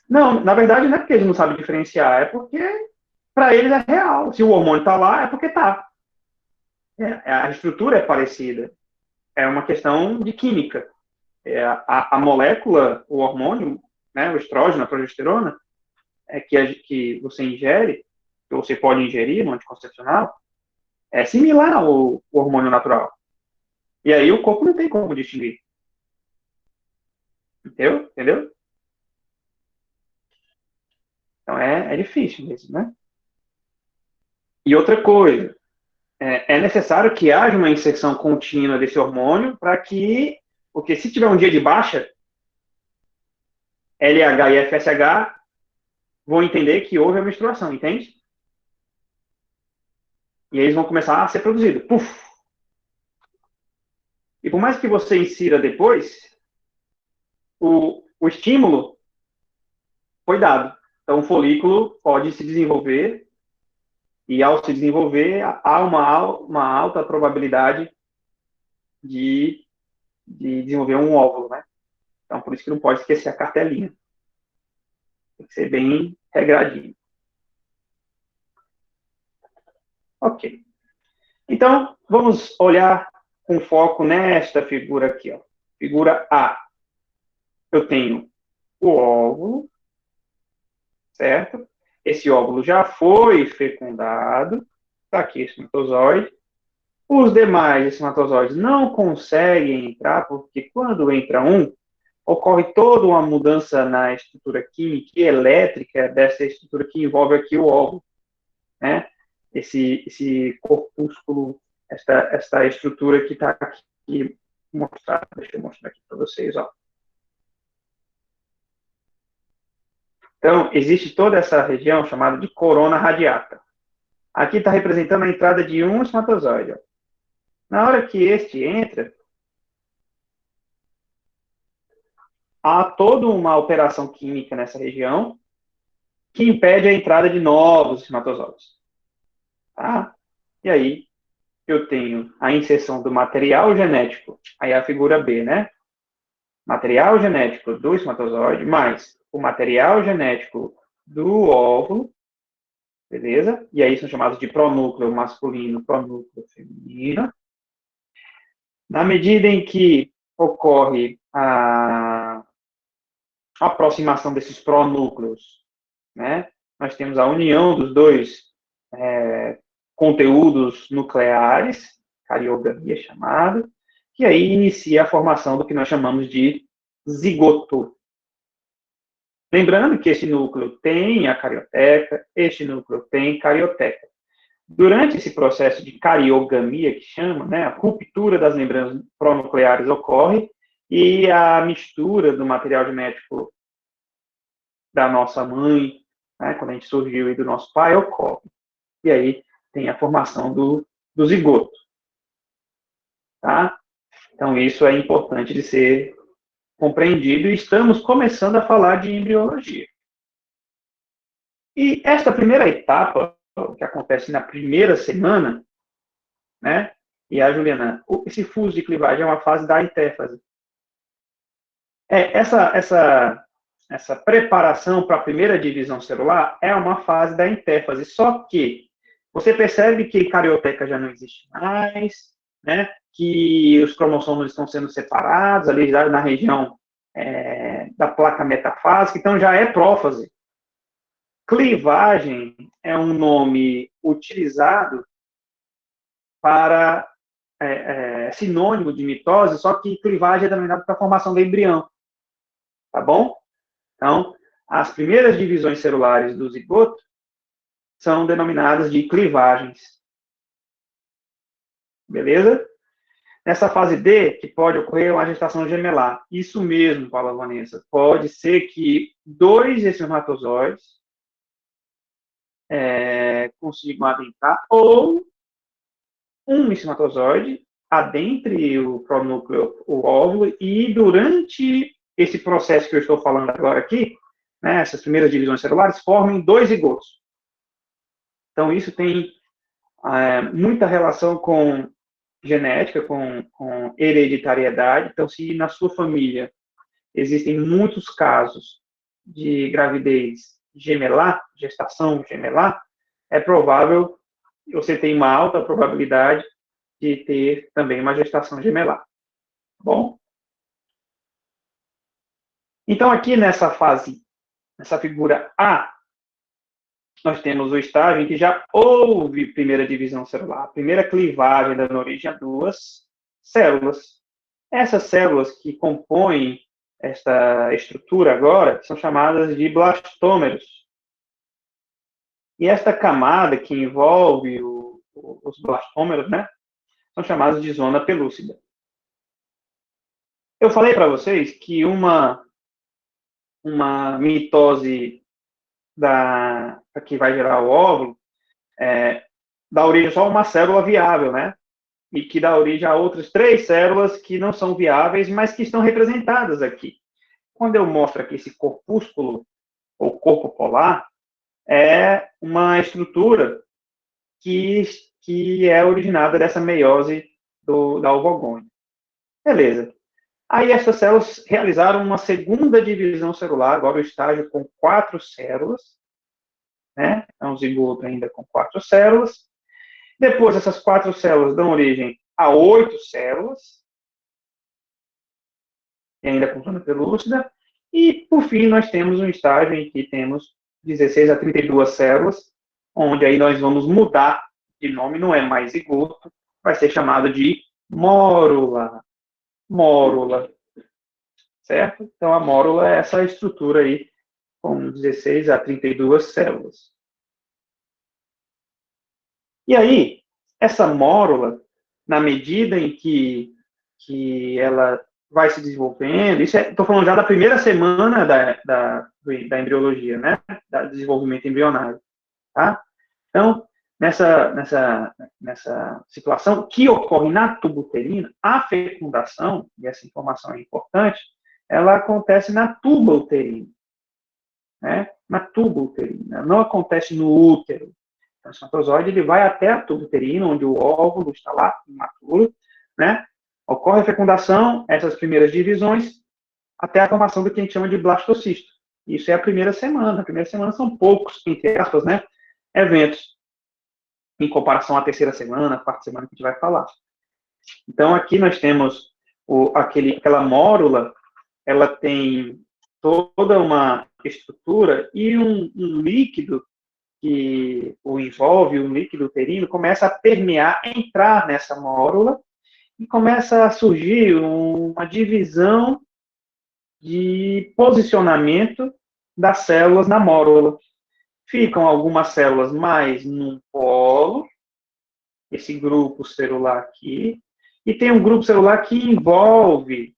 Não, na verdade não é porque eles não sabem diferenciar, é porque para eles é real. Se o hormônio está lá, é porque está. A estrutura é parecida. É uma questão de química. A molécula, o hormônio, né, o estrógeno, a progesterona, que você ingere, que você pode ingerir no anticoncepcional, é similar ao hormônio natural. E aí o corpo não tem como distinguir. Entendeu? Então é difícil mesmo, né? E outra coisa, é necessário que haja uma inserção contínua desse hormônio porque se tiver um dia de baixa, LH e FSH vão entender que houve a menstruação, entende? E eles vão começar a ser produzidos. Puf! E por mais que você insira depois, o estímulo foi dado. Então, o folículo pode se desenvolver e, ao se desenvolver, há uma alta probabilidade de desenvolver um óvulo, né? Então, por isso que não pode esquecer a cartelinha. Tem que ser bem regradinho. Ok. Então, vamos olhar com foco nesta figura aqui, ó. Figura A. Eu tenho o óvulo, certo? Esse óvulo já foi fecundado, está aqui esse espermatozoide. Os demais espermatozoides não conseguem entrar, porque quando entra um, ocorre toda uma mudança na estrutura química e elétrica dessa estrutura que envolve aqui o óvulo, né? Esse corpúsculo, esta estrutura que está aqui mostrada. Deixa eu mostrar aqui para vocês, ó. Então, existe toda essa região chamada de corona radiata. Aqui está representando a entrada de um espermatozoide. Ó. Na hora que este entra, há toda uma operação química nessa região que impede a entrada de novos espermatozoides. Tá? E aí, eu tenho a inserção do material genético, aí é a figura B, né? Material genético do espermatozoide mais o material genético do óvulo, beleza? E aí são chamados de pronúcleo masculino, pronúcleo feminino. Na medida em que ocorre a aproximação desses pronúcleos, né? Nós temos a união dos dois conteúdos nucleares, cariogamia chamado, que aí inicia a formação do que nós chamamos de zigoto. Lembrando que este núcleo tem a carioteca, este núcleo tem carioteca. Durante esse processo de cariogamia, que chama, né, a ruptura das membranas pronucleares ocorre e a mistura do material genético da nossa mãe, né, quando a gente surgiu, e do nosso pai, ocorre. E aí tem a formação do zigoto. Tá? Então, isso é importante de ser compreendido e estamos começando a falar de embriologia. E esta primeira etapa, que acontece na primeira semana, né? E a Juliana, esse fuso de clivagem é uma fase da intéfase. Essa preparação para a primeira divisão celular é uma fase da intéfase, só que você percebe que carioteca já não existe mais, né? Que os cromossomos estão sendo separados ali na região da placa metafásica, então já é prófase. Clivagem é um nome utilizado para sinônimo de mitose, só que clivagem é denominado para a formação do embrião. Tá bom? Então, as primeiras divisões celulares do zigoto são denominadas de clivagens. Beleza? Nessa fase D, que pode ocorrer uma gestação gemelar. Isso mesmo, Paula Vanessa. Pode ser que dois espermatozoides consigam adentrar, ou um espermatozoide adentre o pronúcleo, o óvulo, e durante esse processo que eu estou falando agora aqui, né, essas primeiras divisões celulares, formem dois zigotos. Então, isso tem muita relação com genética, com hereditariedade. Então, se na sua família existem muitos casos de gravidez gemelar, gestação gemelar, é provável, você tem uma alta probabilidade de ter também uma gestação gemelar. Tá bom? Então, aqui nessa fase, nessa figura A, nós temos o estágio em que já houve primeira divisão celular, a primeira clivagem dando origem a duas células. Essas células que compõem esta estrutura agora são chamadas de blastômeros. E esta camada que envolve os blastômeros, né, são chamados de zona pelúcida. Eu falei para vocês que uma mitose que vai gerar o óvulo dá origem só a uma célula viável, né? E que dá origem a outras 3 células que não são viáveis, mas que estão representadas aqui. Quando eu mostro aqui esse corpúsculo, ou corpo polar, é uma estrutura que é originada dessa meiose da ovogônio. Beleza. Aí essas células realizaram uma segunda divisão celular, agora o estágio com 4 células, né? É um zigoto ainda com 4 células. Depois, essas 4 células dão origem a 8 células, e ainda com zona pelúcida. E, por fim, nós temos um estágio em que temos 16 a 32 células, onde aí nós vamos mudar de nome, não é mais zigoto, vai ser chamado de mórula. Mórula. certo? Então, a mórula é essa estrutura aí, com 16 a 32 células. E aí, essa mórula, na medida em que ela vai se desenvolvendo, estou falando já da primeira semana da embriologia, né? Do desenvolvimento embrionário, tá? Então, nessa situação que ocorre na tuba uterina, a fecundação, e essa informação é importante, ela acontece na tuba uterina, né? Na tuba uterina, não acontece no útero. Então, o espermatozoide ele vai até a tuba uterina, onde o óvulo está lá, imaturo, né? Ocorre a fecundação, essas primeiras divisões, até a formação do que a gente chama de blastocisto. Isso é a primeira semana. A primeira semana são poucos, entre aspas, né, eventos, em comparação à terceira semana, à quarta semana que a gente vai falar. Então, aqui nós temos aquela mórula, ela tem toda uma estrutura e um líquido que o envolve, um líquido uterino, começa a permear, entrar nessa mórula e começa a surgir uma divisão de posicionamento das células na mórula. Ficam algumas células mais num polo, esse grupo celular aqui, e tem um grupo celular que envolve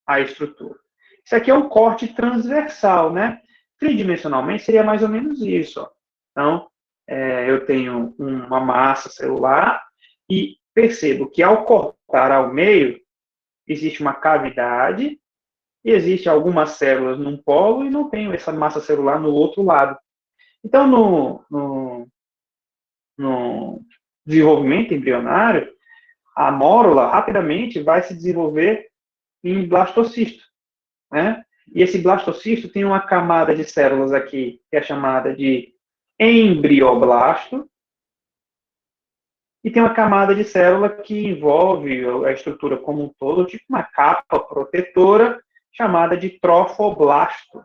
a estrutura. Isso aqui é um corte transversal, né? Tridimensionalmente seria mais ou menos isso. Ó. Então, eu tenho uma massa celular e percebo que ao cortar ao meio, existe uma cavidade e existe algumas células num polo e não tenho essa massa celular no outro lado. Então, no desenvolvimento embrionário, a mórula rapidamente vai se desenvolver em blastocisto, né? E esse blastocisto tem uma camada de células aqui, que é chamada de embrioblasto, e tem uma camada de célula que envolve a estrutura como um todo, tipo uma capa protetora, chamada de trofoblasto.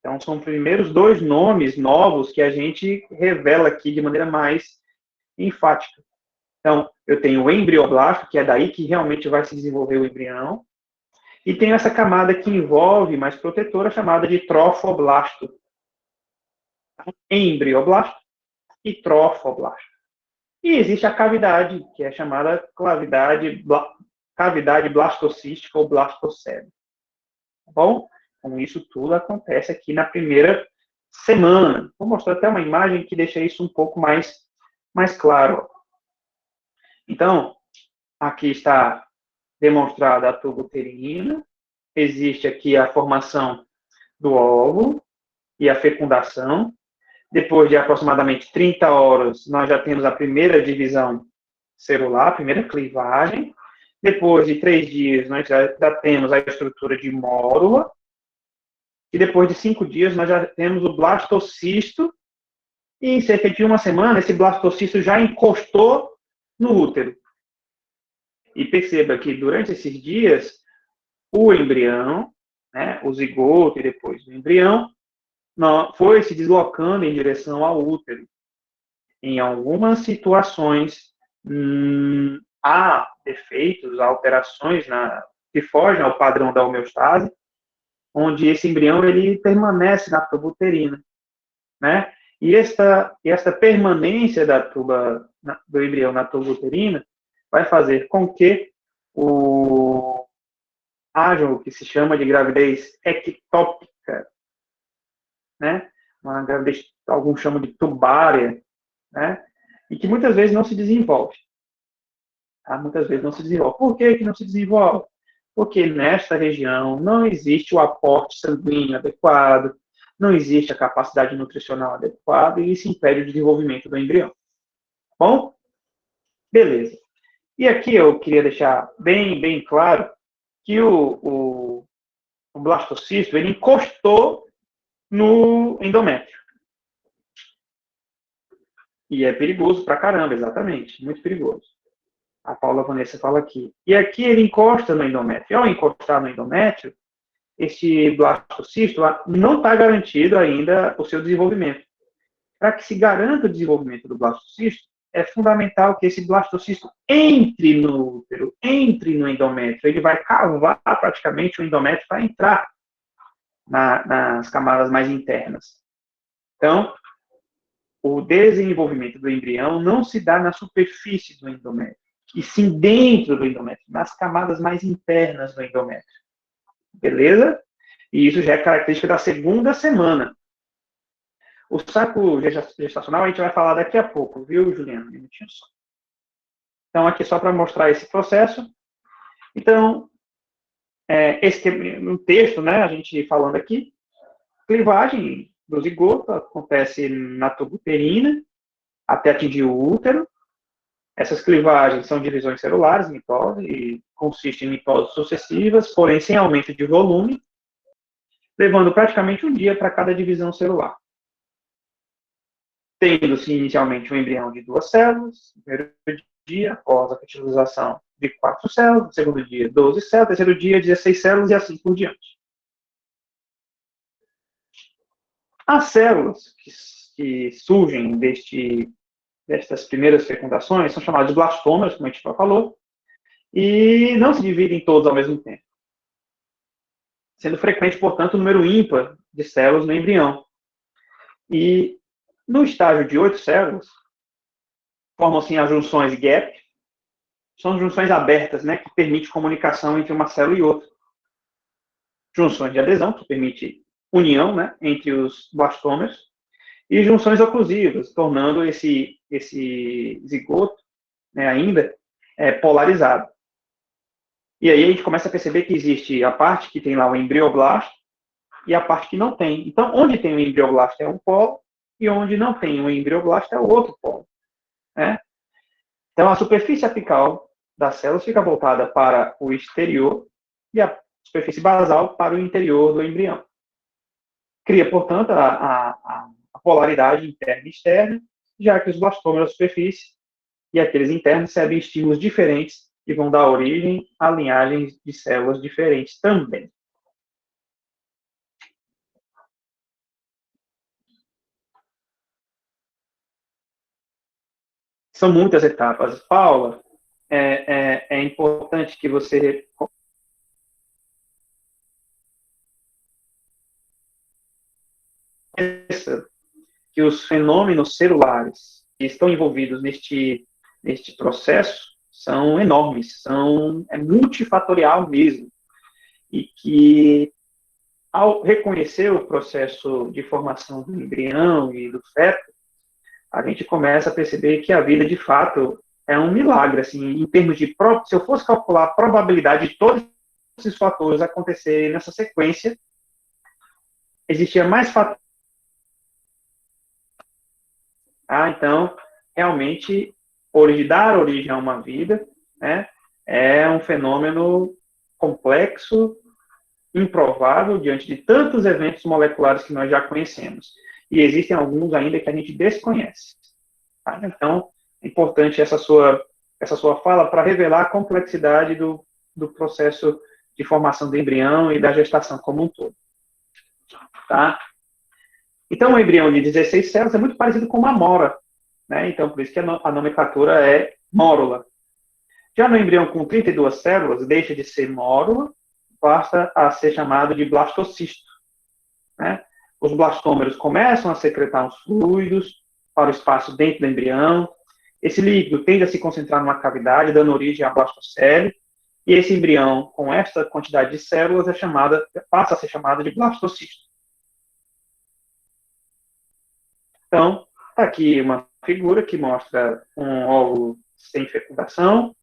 Então, são os primeiros dois nomes novos que a gente revela aqui de maneira mais enfática. Então, eu tenho o embrioblasto, que é daí que realmente vai se desenvolver o embrião, e tenho essa camada que envolve, mais protetora, chamada de trofoblasto. Embrioblasto e trofoblasto. E existe a cavidade, que é chamada cavidade blastocística ou blastocele. Tá bom? Então, isso tudo acontece aqui na primeira semana. Vou mostrar até uma imagem que deixa isso um pouco mais claro. Então, aqui está demonstrada a tuba uterina, existe aqui a formação do óvulo e a fecundação. Depois de aproximadamente 30 horas, nós já temos a primeira divisão celular, a primeira clivagem. Depois de 3 dias, nós já temos a estrutura de mórula. E depois de 5 dias, nós já temos o blastocisto. E em cerca de uma semana, esse blastocisto já encostou no útero. E perceba que durante esses dias, o embrião, né, o zigoto e depois o embrião, foi se deslocando em direção ao útero. Em algumas situações, há defeitos, há alterações que fogem ao padrão da homeostase, onde esse embrião ele permanece na tuba uterina, né? E esta permanência do embrião na tuba uterina vai fazer com que haja o que se chama de gravidez ectópica, né? Uma gravidez, alguns chamam de tubária, né? E que muitas vezes não se desenvolve. Tá? Muitas vezes não se desenvolve. Por que não se desenvolve? Porque nesta região não existe o aporte sanguíneo adequado, não existe a capacidade nutricional adequada e isso impede o desenvolvimento do embrião. Bom? Beleza. E aqui eu queria deixar bem claro que o blastocisto ele encostou no endométrio. E é perigoso pra caramba, exatamente. Muito perigoso. A Paula Vanessa fala aqui. E aqui ele encosta no endométrio. E ao encostar no endométrio, esse blastocisto não está garantido ainda o seu desenvolvimento. Para que se garanta o desenvolvimento do blastocisto, é fundamental que esse blastocisto entre no útero, entre no endométrio. Ele vai cavar praticamente o endométrio para entrar nas camadas mais internas. Então, o desenvolvimento do embrião não se dá na superfície do endométrio, e sim dentro do endométrio, nas camadas mais internas do endométrio. Beleza? E isso já é característica da segunda semana. O saco gestacional a gente vai falar daqui a pouco, viu, Juliana? Um minutinho só. Então, aqui só para mostrar esse processo. Então, esse no texto, né, a gente falando aqui, clivagem do zigoto acontece na tuba uterina até atingir o útero. Essas clivagens são divisões celulares, mitose, e consistem em mitoses sucessivas, porém sem aumento de volume, levando praticamente um dia para cada divisão celular. Tendo-se inicialmente um embrião de 2 células, no primeiro dia, após a fertilização de 4 células, no segundo dia 12 células, no terceiro dia 16 células e assim por diante. As células que surgem destas primeiras fecundações são chamadas de blastômeros, como a gente já falou, e não se dividem todos ao mesmo tempo, sendo frequente, portanto, o número ímpar de células no embrião. E no estágio de 8 células, formam-se as junções gap, são junções abertas, né, que permitem comunicação entre uma célula e outra. Junções de adesão, que permite união, né, entre os blastômeros, e junções oclusivas, tornando esse zigoto, né, ainda polarizado. E aí a gente começa a perceber que existe a parte que tem lá o embrioblasto e a parte que não tem. Então, onde tem o embrioblasto é um polo, e onde não tem o embrioblasto é o outro polo. Né? Então, a superfície apical das células fica voltada para o exterior e a superfície basal para o interior do embrião. Cria, portanto, a polaridade interna e externa, já que os blastômeros da superfície e aqueles internos recebem estímulos diferentes que vão dar origem a linhagens de células diferentes também. São muitas etapas. Paula, é importante que você conheça que os fenômenos celulares que estão envolvidos neste processo são enormes, é multifatorial mesmo, e que ao reconhecer o processo de formação do embrião e do feto, a gente começa a perceber que a vida, de fato, é um milagre, assim, em termos de, se eu fosse calcular a probabilidade de todos esses fatores acontecerem nessa sequência, existia mais fatores. Então, realmente, dar origem a uma vida, né, é um fenômeno complexo, improvável, diante de tantos eventos moleculares que nós já conhecemos. E existem alguns ainda que a gente desconhece. Tá? Então, é importante essa sua fala para revelar a complexidade do processo de formação do embrião e da gestação como um todo. Tá? Então, o embrião de 16 células é muito parecido com uma mora. Né? Então, por isso que a nomenclatura é mórula. Já no embrião com 32 células, deixa de ser mórula, passa a ser chamado de blastocisto. Né? Os blastômeros começam a secretar os fluidos para o espaço dentro do embrião. Esse líquido tende a se concentrar numa cavidade, dando origem à blastocele. E esse embrião, com esta quantidade de células, passa a ser chamado de blastocisto. Então, está aqui uma figura que mostra um óvulo sem fecundação,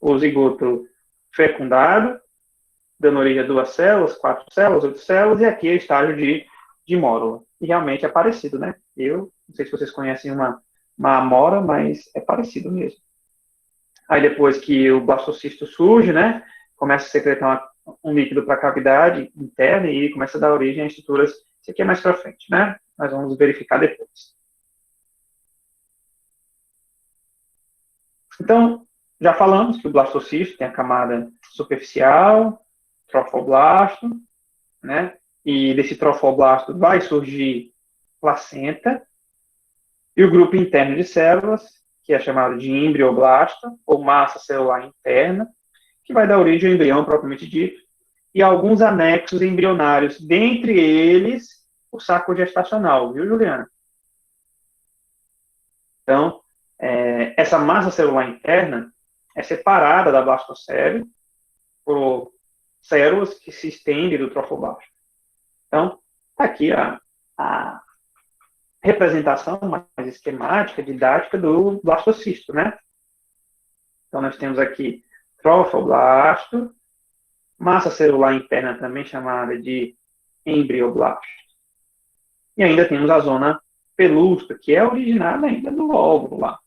o zigoto fecundado, dando origem a 2 células, 4 células, 8 células, e aqui é o estágio de mórula. E realmente é parecido, né? Eu não sei se vocês conhecem uma amora, mas é parecido mesmo. Aí depois que o blastocisto surge, né? Começa a secretar um líquido para a cavidade interna e começa a dar origem a estruturas. Isso aqui é mais para frente, né? Nós vamos verificar depois. Então, já falamos que o blastocisto tem a camada superficial, trofoblasto, né? E desse trofoblasto vai surgir placenta, e o grupo interno de células, que é chamado de embrioblasto, ou massa celular interna, que vai dar origem ao embrião propriamente dito, e alguns anexos embrionários, dentre eles o saco gestacional, viu, Juliana? Então, essa massa celular interna é separada da blastocélio por células que se estendem do trofoblasto. Então, aqui a representação mais esquemática, didática do blastocisto, né? Então, nós temos aqui trofoblasto, massa celular interna também chamada de embrioblasto. E ainda temos a zona pelúcida, que é originada ainda do óvulo lá,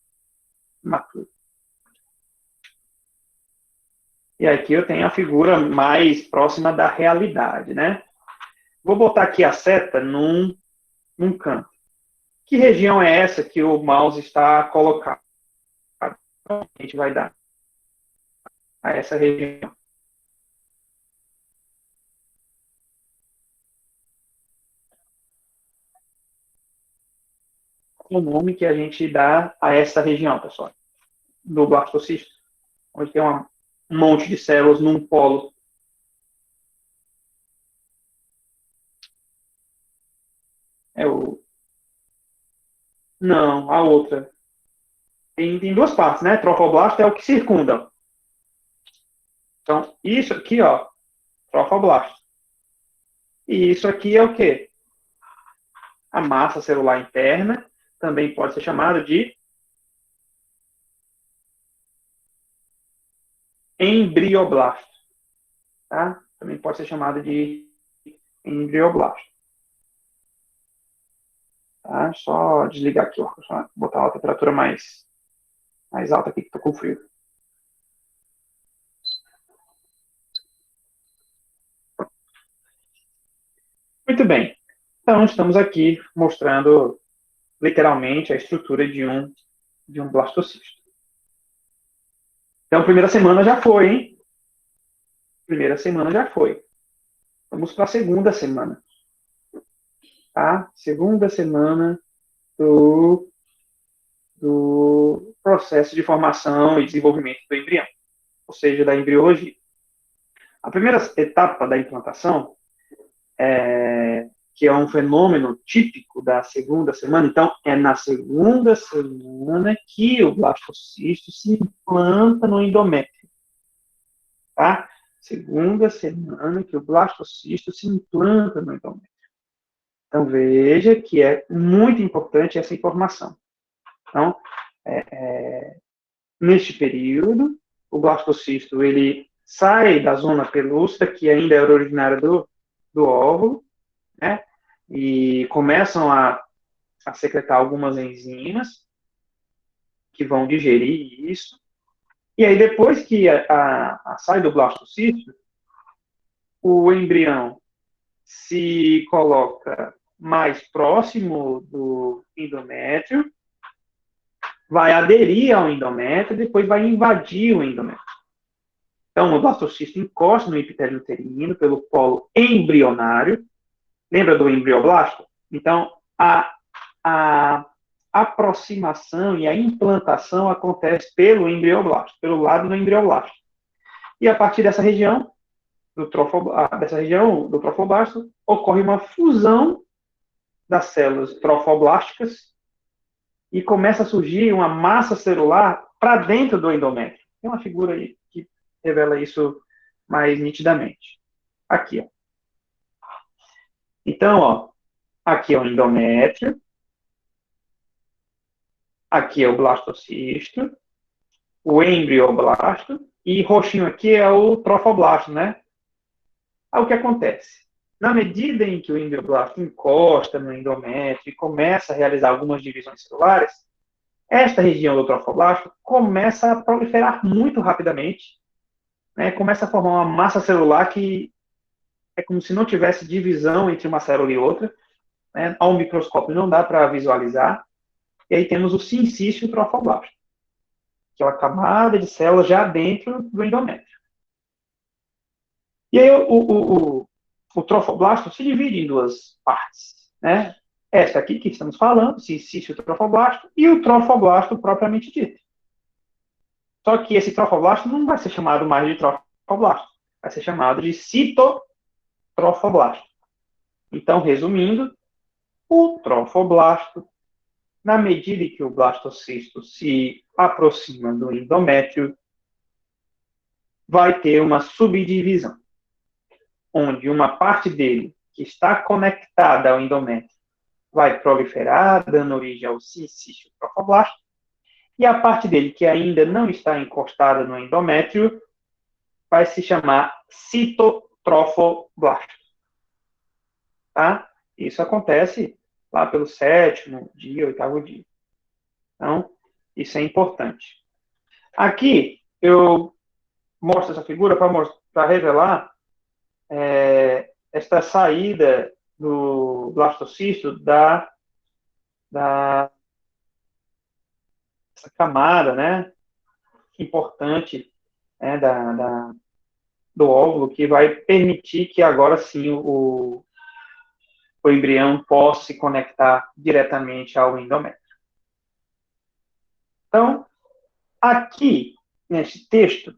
maturo. E aqui eu tenho a figura mais próxima da realidade, né? Vou botar aqui a seta num canto. Que região é essa que o mouse está colocado? A gente vai dar a essa região. O nome que a gente dá a essa região, pessoal, do blastocisto, onde tem um monte de células num polo. É o... Não, a outra. Tem duas partes, né? Trofoblasto é o que circunda. Então, isso aqui, ó, trofoblasto. E isso aqui é o quê? A massa celular interna, também pode ser chamada de embrioblasto. Tá? Também pode ser chamada de embrioblasto. Tá? Só desligar aqui, ó. Só botar a temperatura mais alta aqui, que estou com frio. Muito bem. Então, estamos aqui mostrando literalmente a estrutura de um blastocisto. Então, primeira semana já foi, hein? Primeira semana já foi. Vamos para a segunda semana. Tá? Segunda semana do processo de formação e desenvolvimento do embrião, ou seja, da embriologia. A primeira etapa da implantação, que é um fenômeno típico da segunda semana, então é na segunda semana que o blastocisto se implanta no endométrio. Tá? Segunda semana que o blastocisto se implanta no endométrio. Então veja que é muito importante essa informação. Então, neste período, o blastocisto ele sai da zona pelúcida, que ainda era originária do óvulo, né? E começam a secretar algumas enzimas que vão digerir isso. E aí, depois que sai do blastocisto, o embrião se coloca mais próximo do endométrio, vai aderir ao endométrio, depois vai invadir o endométrio. Então, o blastocisto encosta no epitélio uterino pelo polo embrionário. Lembra do embrioblasto? Então, a aproximação e a implantação acontece pelo embrioblasto, pelo lado do embrioblasto. E a partir dessa região do trofoblasto, ocorre uma fusão das células trofoblásticas e começa a surgir uma massa celular para dentro do endométrio. Tem uma figura aí que revela isso mais nitidamente. Aqui, ó. Então, ó, aqui é o endométrio, aqui é o blastocisto, o embrioblasto, e roxinho aqui é o trofoblasto, né? Aí o que acontece? Na medida em que o embrioblasto encosta no endométrio e começa a realizar algumas divisões celulares, esta região do trofoblasto começa a proliferar muito rapidamente, né? Começa a formar uma massa celular que é como se não tivesse divisão entre uma célula e outra, né? Ao microscópio não dá para visualizar. E aí temos o sincício trofoblasto, que é uma camada de células já dentro do endométrio. E aí o trofoblasto se divide em duas partes, né? esta aqui que estamos falando, cincício trofoblasto, e o trofoblasto propriamente dito. Só que esse trofoblasto não vai ser chamado mais de trofoblasto, vai ser chamado de citotrofoblasto. Então, resumindo, o trofoblasto, na medida em que o blastocisto se aproxima do endométrio, vai ter uma subdivisão, onde uma parte dele, que está conectada ao endométrio, vai proliferar, dando origem ao cincício trofoblasto, e a parte dele que ainda não está encostada no endométrio vai se chamar citotrofoblasto. Tá? Isso acontece lá pelo 7º dia, 8º dia. Então, isso é importante. Aqui, eu mostro essa figura para revelar esta saída do blastocisto da essa camada, né, importante, né, do óvulo, que vai permitir que agora sim o embrião possa se conectar diretamente ao endométrio. Então, aqui, nesse texto,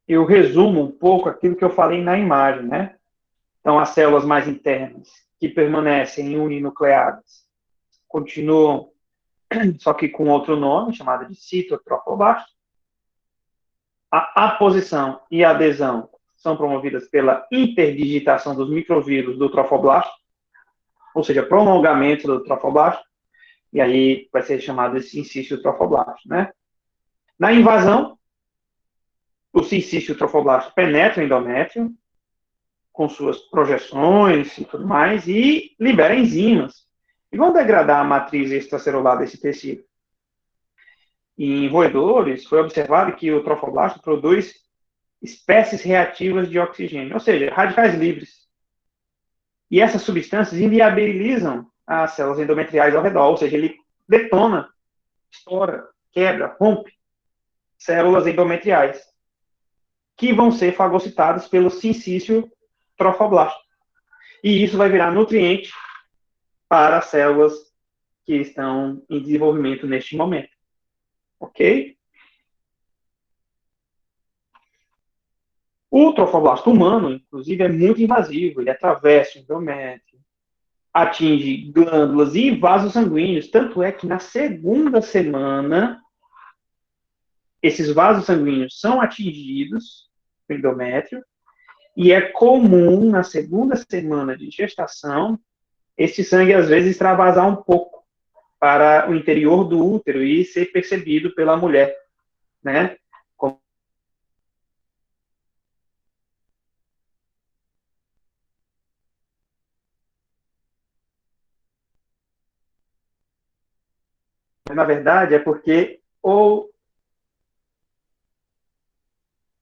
eu resumo um pouco aquilo que eu falei na imagem, né? Então, as células mais internas, que permanecem uninucleadas, continuam, só que com outro nome, chamado de citotrofoblasto. A aposição e a adesão são promovidas pela interdigitação dos microvírus do trofoblasto, ou seja, prolongamento do trofoblasto, e aí vai ser chamado de sincício trofoblasto, né? Na invasão, o sincício trofoblasto penetra o endométrio, com suas projeções e tudo mais, e libera enzimas, que vão degradar a matriz extracelular desse tecido. E em roedores, foi observado que o trofoblasto produz espécies reativas de oxigênio, ou seja, radicais livres. E essas substâncias inviabilizam as células endometriais ao redor, ou seja, ele detona, estoura, quebra, rompe células endometriais, que vão ser fagocitadas pelo sincício trofoblasto. E isso vai virar nutriente para as células que estão em desenvolvimento neste momento. Ok? O trofoblasto humano, inclusive, é muito invasivo. Ele atravessa o endométrio, atinge glândulas e vasos sanguíneos. Tanto é que na segunda semana, esses vasos sanguíneos são atingidos no endométrio. E é comum, na segunda semana de gestação, esse sangue, às vezes, extravasar um pouco para o interior do útero e ser percebido pela mulher, né? Na verdade, é porque ou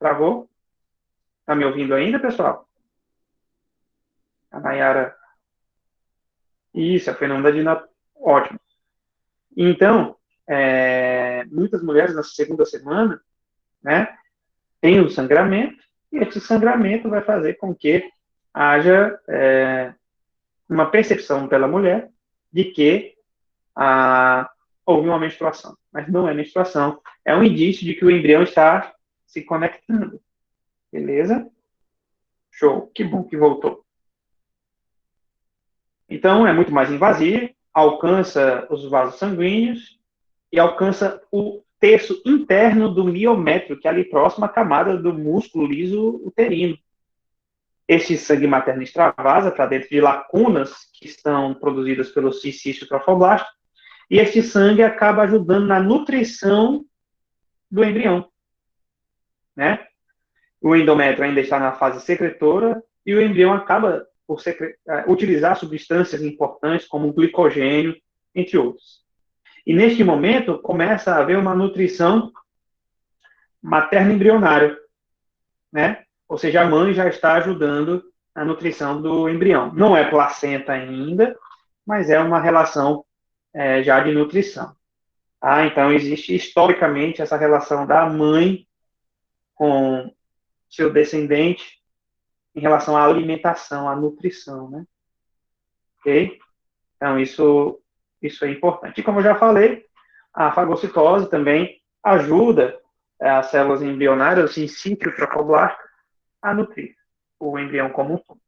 travou. Tá me ouvindo ainda, pessoal? A Nayara. Isso, a Fernanda Dina. Ótimo. Então, muitas mulheres na segunda semana, né, têm o sangramento, e esse sangramento vai fazer com que haja uma percepção pela mulher de que houve uma menstruação. Mas não é menstruação, é um indício de que o embrião está se conectando. Beleza? Show. Que bom que voltou. Então, é muito mais invasivo, alcança os vasos sanguíneos e alcança o terço interno do miométrio, que é ali próximo à camada do músculo liso uterino. Este sangue materno extravasa para dentro de lacunas que estão produzidas pelo cincício trofoblasto, e este sangue acaba ajudando na nutrição do embrião, né? O endométrio ainda está na fase secretora e o embrião acaba por utilizar substâncias importantes como o glicogênio, entre outros. E neste momento começa a haver uma nutrição materno-embrionária, né? Ou seja, a mãe já está ajudando a nutrição do embrião. Não é placenta ainda, mas é uma relação já de nutrição. Tá? Então, existe historicamente essa relação da mãe com seu descendente em relação à alimentação, à nutrição, né? Ok? Então, isso é importante. E como eu já falei, a fagocitose também ajuda as células embrionárias, assim, síntio trofoblastas, a nutrir o embrião como um todo.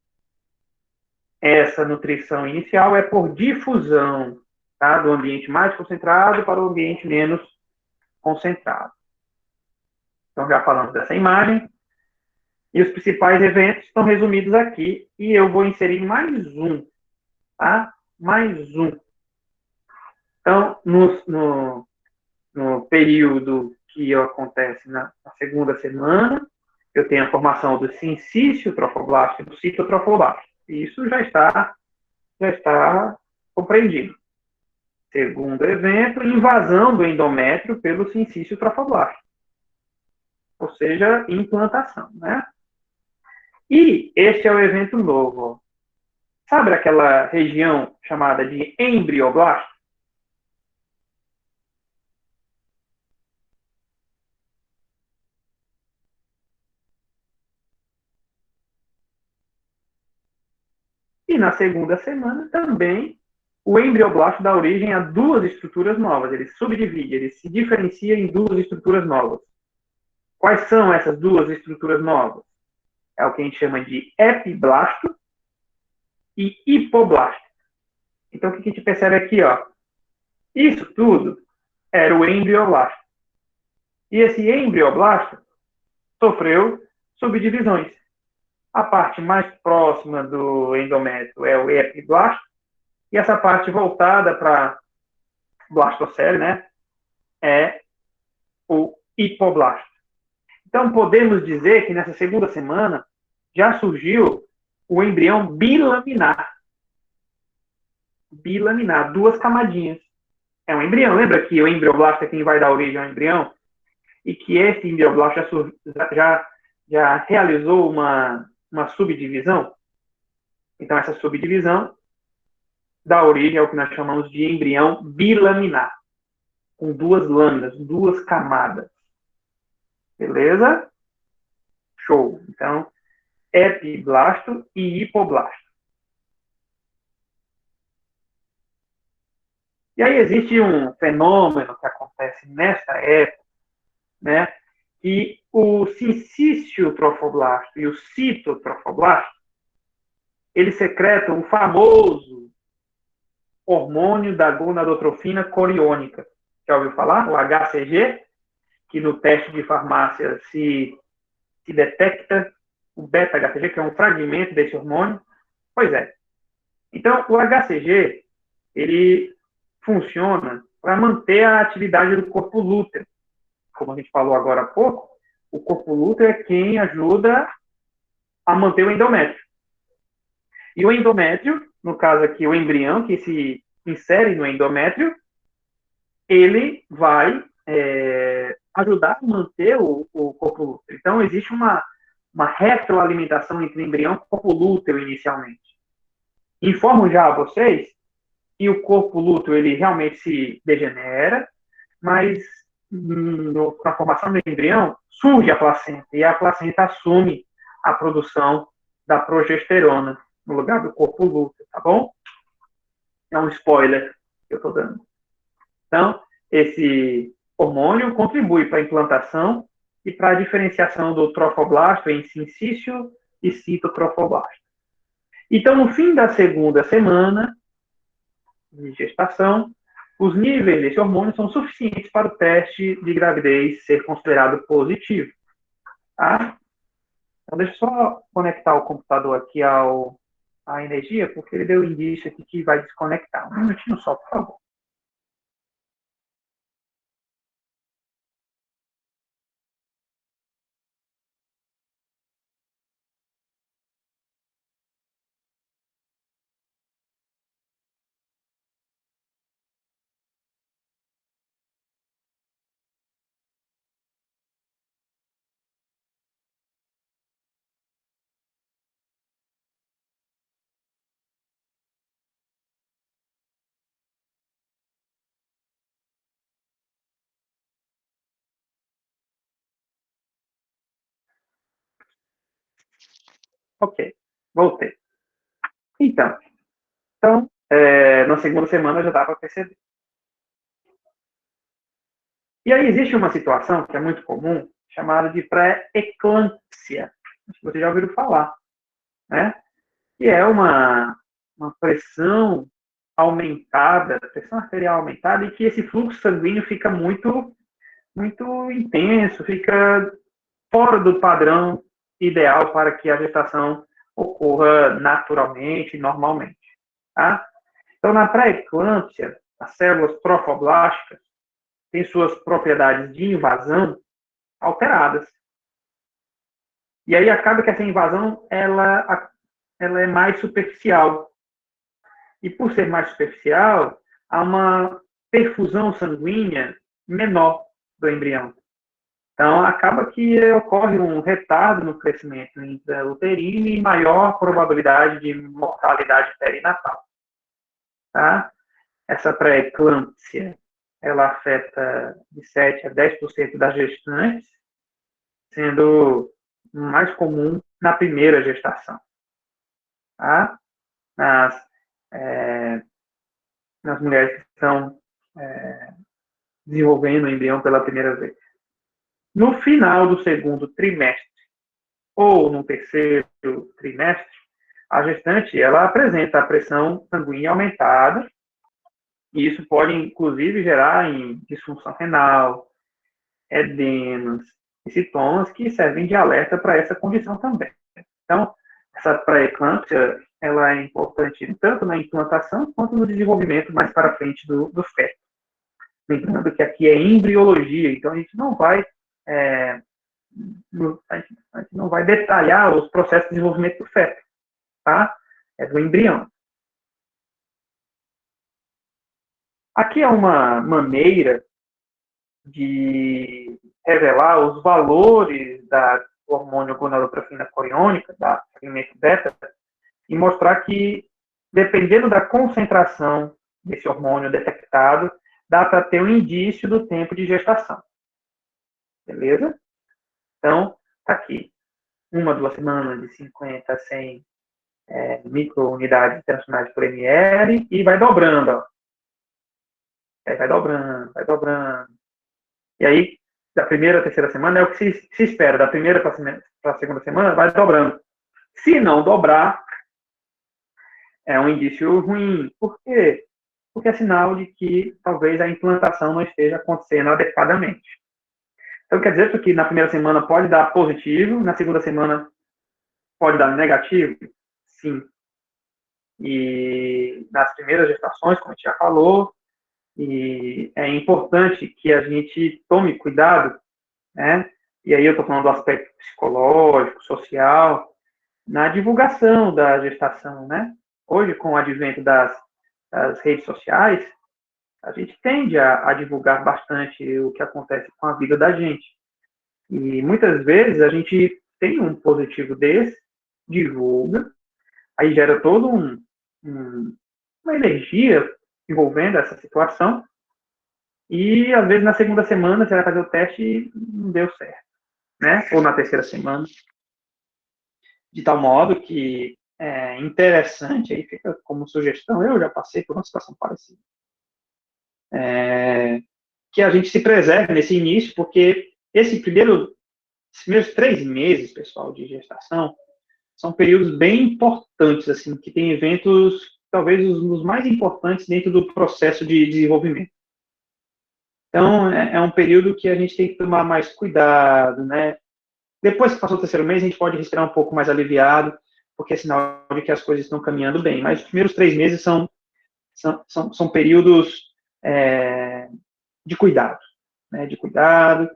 Essa nutrição inicial é por difusão, tá? Do ambiente mais concentrado para o ambiente menos concentrado. Então, já falamos dessa imagem. E os principais eventos estão resumidos aqui. E eu vou inserir mais um, tá? Mais um. Então, no período que acontece na segunda semana, eu tenho a formação do sincício trofoblasto e do citotrofoblasto. E isso já está compreendido. Segundo evento, invasão do endométrio pelo sincício trofoblasto. Ou seja, implantação, né? E este é o evento novo. Sabe aquela região chamada de embrioblasto? E na segunda semana também o embrioblasto dá origem a duas estruturas novas. Ele subdivide, ele se diferencia em duas estruturas novas. Quais são essas duas estruturas novas? É o que a gente chama de epiblasto e hipoblasto. Então, o que a gente percebe aqui? Ó? Isso tudo era o embrioblasto. E esse embrioblasto sofreu subdivisões. A parte mais próxima do endométrio é o epiblasto, e essa parte voltada para blastocele, né, é o hipoblasto. Então, podemos dizer que nessa segunda semana já surgiu o embrião bilaminar. Bilaminar, duas camadinhas. É um embrião. Lembra que o embrioblasto é quem vai dar origem ao embrião? E que esse embrioblasto já realizou uma subdivisão? Então, essa subdivisão dá origem ao que nós chamamos de embrião bilaminar, com duas lâminas, duas camadas. Beleza? Show. Então, epiblasto e hipoblasto. E aí existe um fenômeno que acontece nessa época, né, que o sincício trofoblasto e o citotrofoblasto, eles secretam o famoso hormônio da gonadotrofina coriônica. Já ouviu falar? O HCG, que no teste de farmácia se detecta o beta-HCG, que é um fragmento desse hormônio. Pois é. Então, o HCG, ele funciona para manter a atividade do corpo lúteo. Como a gente falou agora há pouco, o corpo lúteo é quem ajuda a manter o endométrio. E o endométrio, no caso aqui, o embrião que se insere no endométrio, ele vai ajudar a manter o corpo lúteo. Então, existe uma retroalimentação entre embrião e corpo lúteo inicialmente. Informo já a vocês que o corpo lúteo ele realmente se degenera, mas na formação do embrião surge a placenta, e a placenta assume a produção da progesterona no lugar do corpo lúteo, tá bom? É um spoiler que eu estou dando. Então, esse hormônio contribui para a implantação e para a diferenciação do trofoblasto em sincício e citotrofoblasto. Então, no fim da segunda semana de gestação, os níveis desse hormônio são suficientes para o teste de gravidez ser considerado positivo. Tá? Então, deixa eu só conectar o computador aqui à energia, porque ele deu indício aqui que vai desconectar. Um minutinho só, por favor. Ok, voltei. Então, na segunda semana já dá para perceber. E aí existe uma situação que é muito comum, chamada de pré-eclâmpsia. Você já ouviu falar, né? Que é uma pressão aumentada, pressão arterial aumentada, e que esse fluxo sanguíneo fica muito intenso, fica fora do padrão ideal para que a gestação ocorra naturalmente, normalmente. Tá? Então, na pré-eclâmpsia, as células trofoblásticas têm suas propriedades de invasão alteradas. E aí acaba que essa invasão ela é mais superficial. E por ser mais superficial, há uma perfusão sanguínea menor do embrião. Então, acaba que ocorre um retardo no crescimento intrauterino e maior probabilidade de mortalidade perinatal. Tá? Essa pré-eclâmpsia, ela afeta de 7 a 10% das gestantes, sendo mais comum na primeira gestação. Tá? Nas mulheres que estão desenvolvendo o embrião pela primeira vez. No final do segundo trimestre ou no terceiro trimestre, a gestante ela apresenta a pressão sanguínea aumentada, e isso pode, inclusive, gerar em disfunção renal, edemas e sintomas que servem de alerta para essa condição também. Então, essa pré-eclâmpsia ela é importante tanto na implantação quanto no desenvolvimento mais para frente do feto. Lembrando que aqui é embriologia, então a gente não vai a gente não vai detalhar os processos de desenvolvimento do feto, tá? É do embrião. Aqui é uma maneira de revelar os valores da hormônio gonadotropina coriônica, da segmento beta, e mostrar que, dependendo da concentração desse hormônio detectado, dá para ter um indício do tempo de gestação. Beleza? Então, tá aqui. 1-2 semanas de 50 a 100 microunidades internacionais por ml e vai dobrando, ó. Aí vai dobrando, vai dobrando. E aí, da primeira à terceira semana, é o que se espera. Da primeira para a segunda semana, vai dobrando. Se não dobrar, é um indício ruim. Por quê? Porque é sinal de que talvez a implantação não esteja acontecendo adequadamente. Então, quer dizer que na primeira semana pode dar positivo, na segunda semana pode dar negativo? Sim. E nas primeiras gestações, como a gente já falou, e é importante que a gente tome cuidado, né? E aí eu estou falando do aspecto psicológico, social, na divulgação da gestação, né? Hoje, com o advento das redes sociais, a gente tende a divulgar bastante o que acontece com a vida da gente. E muitas vezes a gente tem um positivo desse, divulga, aí gera todo uma energia envolvendo essa situação, e às vezes na segunda semana você vai fazer o teste e não deu certo, né? Ou na terceira semana. De tal modo que é interessante, aí fica como sugestão, eu já passei por uma situação parecida, que a gente se preserve nesse início, porque esses primeiros 3 meses, pessoal, de gestação, são períodos bem importantes, assim, que tem eventos, talvez os mais importantes dentro do processo de desenvolvimento. Então, é um período que a gente tem que tomar mais cuidado, né? Depois que passou o terceiro mês, a gente pode respirar um pouco mais aliviado, porque é sinal de que as coisas estão caminhando bem. Mas os primeiros 3 meses são períodos de cuidado, né? De cuidado.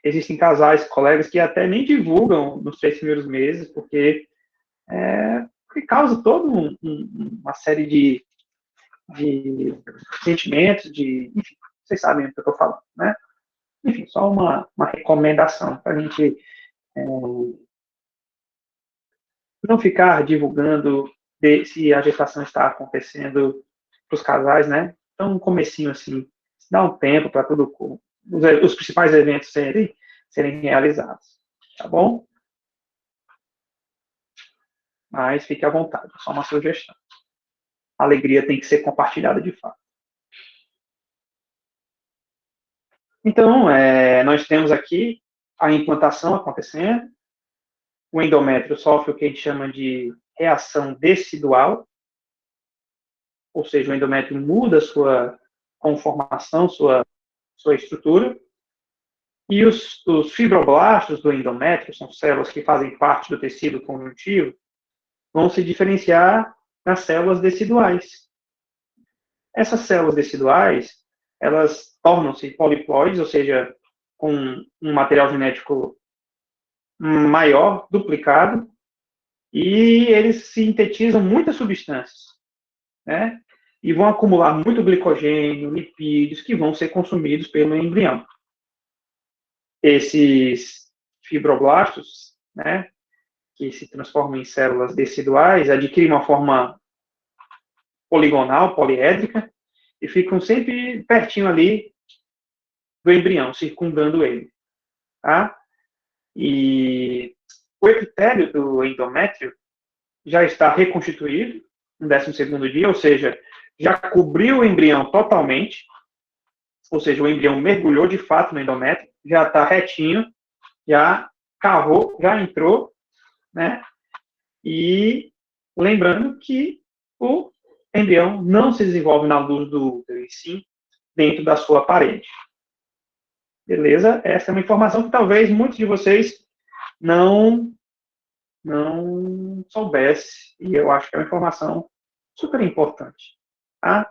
Existem casais, colegas que até nem divulgam nos 3 primeiros meses, porque causa toda uma série de sentimentos, enfim, vocês sabem o que eu estou falando, né? Enfim, só uma recomendação para a gente não ficar divulgando se a gestação está acontecendo para os casais, né? Então, um comecinho assim, dá um tempo para tudo, os principais eventos serem realizados, tá bom? Mas fique à vontade, só uma sugestão. a alegria tem que ser compartilhada de fato. Então, nós temos aqui a implantação acontecendo, o endométrio sofre o que a gente chama de reação decidual, ou seja, o endométrio muda sua conformação, sua estrutura, e os fibroblastos do endométrio, são células que fazem parte do tecido conjuntivo, vão se diferenciar nas células deciduais. Essas células deciduais, elas tornam-se poliploides, ou seja, com um material genético maior, duplicado, e eles sintetizam muitas substâncias, né? E vão acumular muito glicogênio, lipídios, que vão ser consumidos pelo embrião. Esses fibroblastos, né, que se transformam em células deciduais, adquirem uma forma poligonal, poliédrica, e ficam sempre pertinho ali do embrião, circundando ele. Tá? E o epitélio do endométrio já está reconstituído no 12º dia, ou seja, já cobriu o embrião totalmente, ou seja, o embrião mergulhou de fato no endométrio, já está retinho, já cavou, já entrou, né? E lembrando que o embrião não se desenvolve na luz do útero, e sim dentro da sua parede. Beleza? Essa é uma informação que talvez muitos de vocês não soubesse, e eu acho que é uma informação super importante. Tá?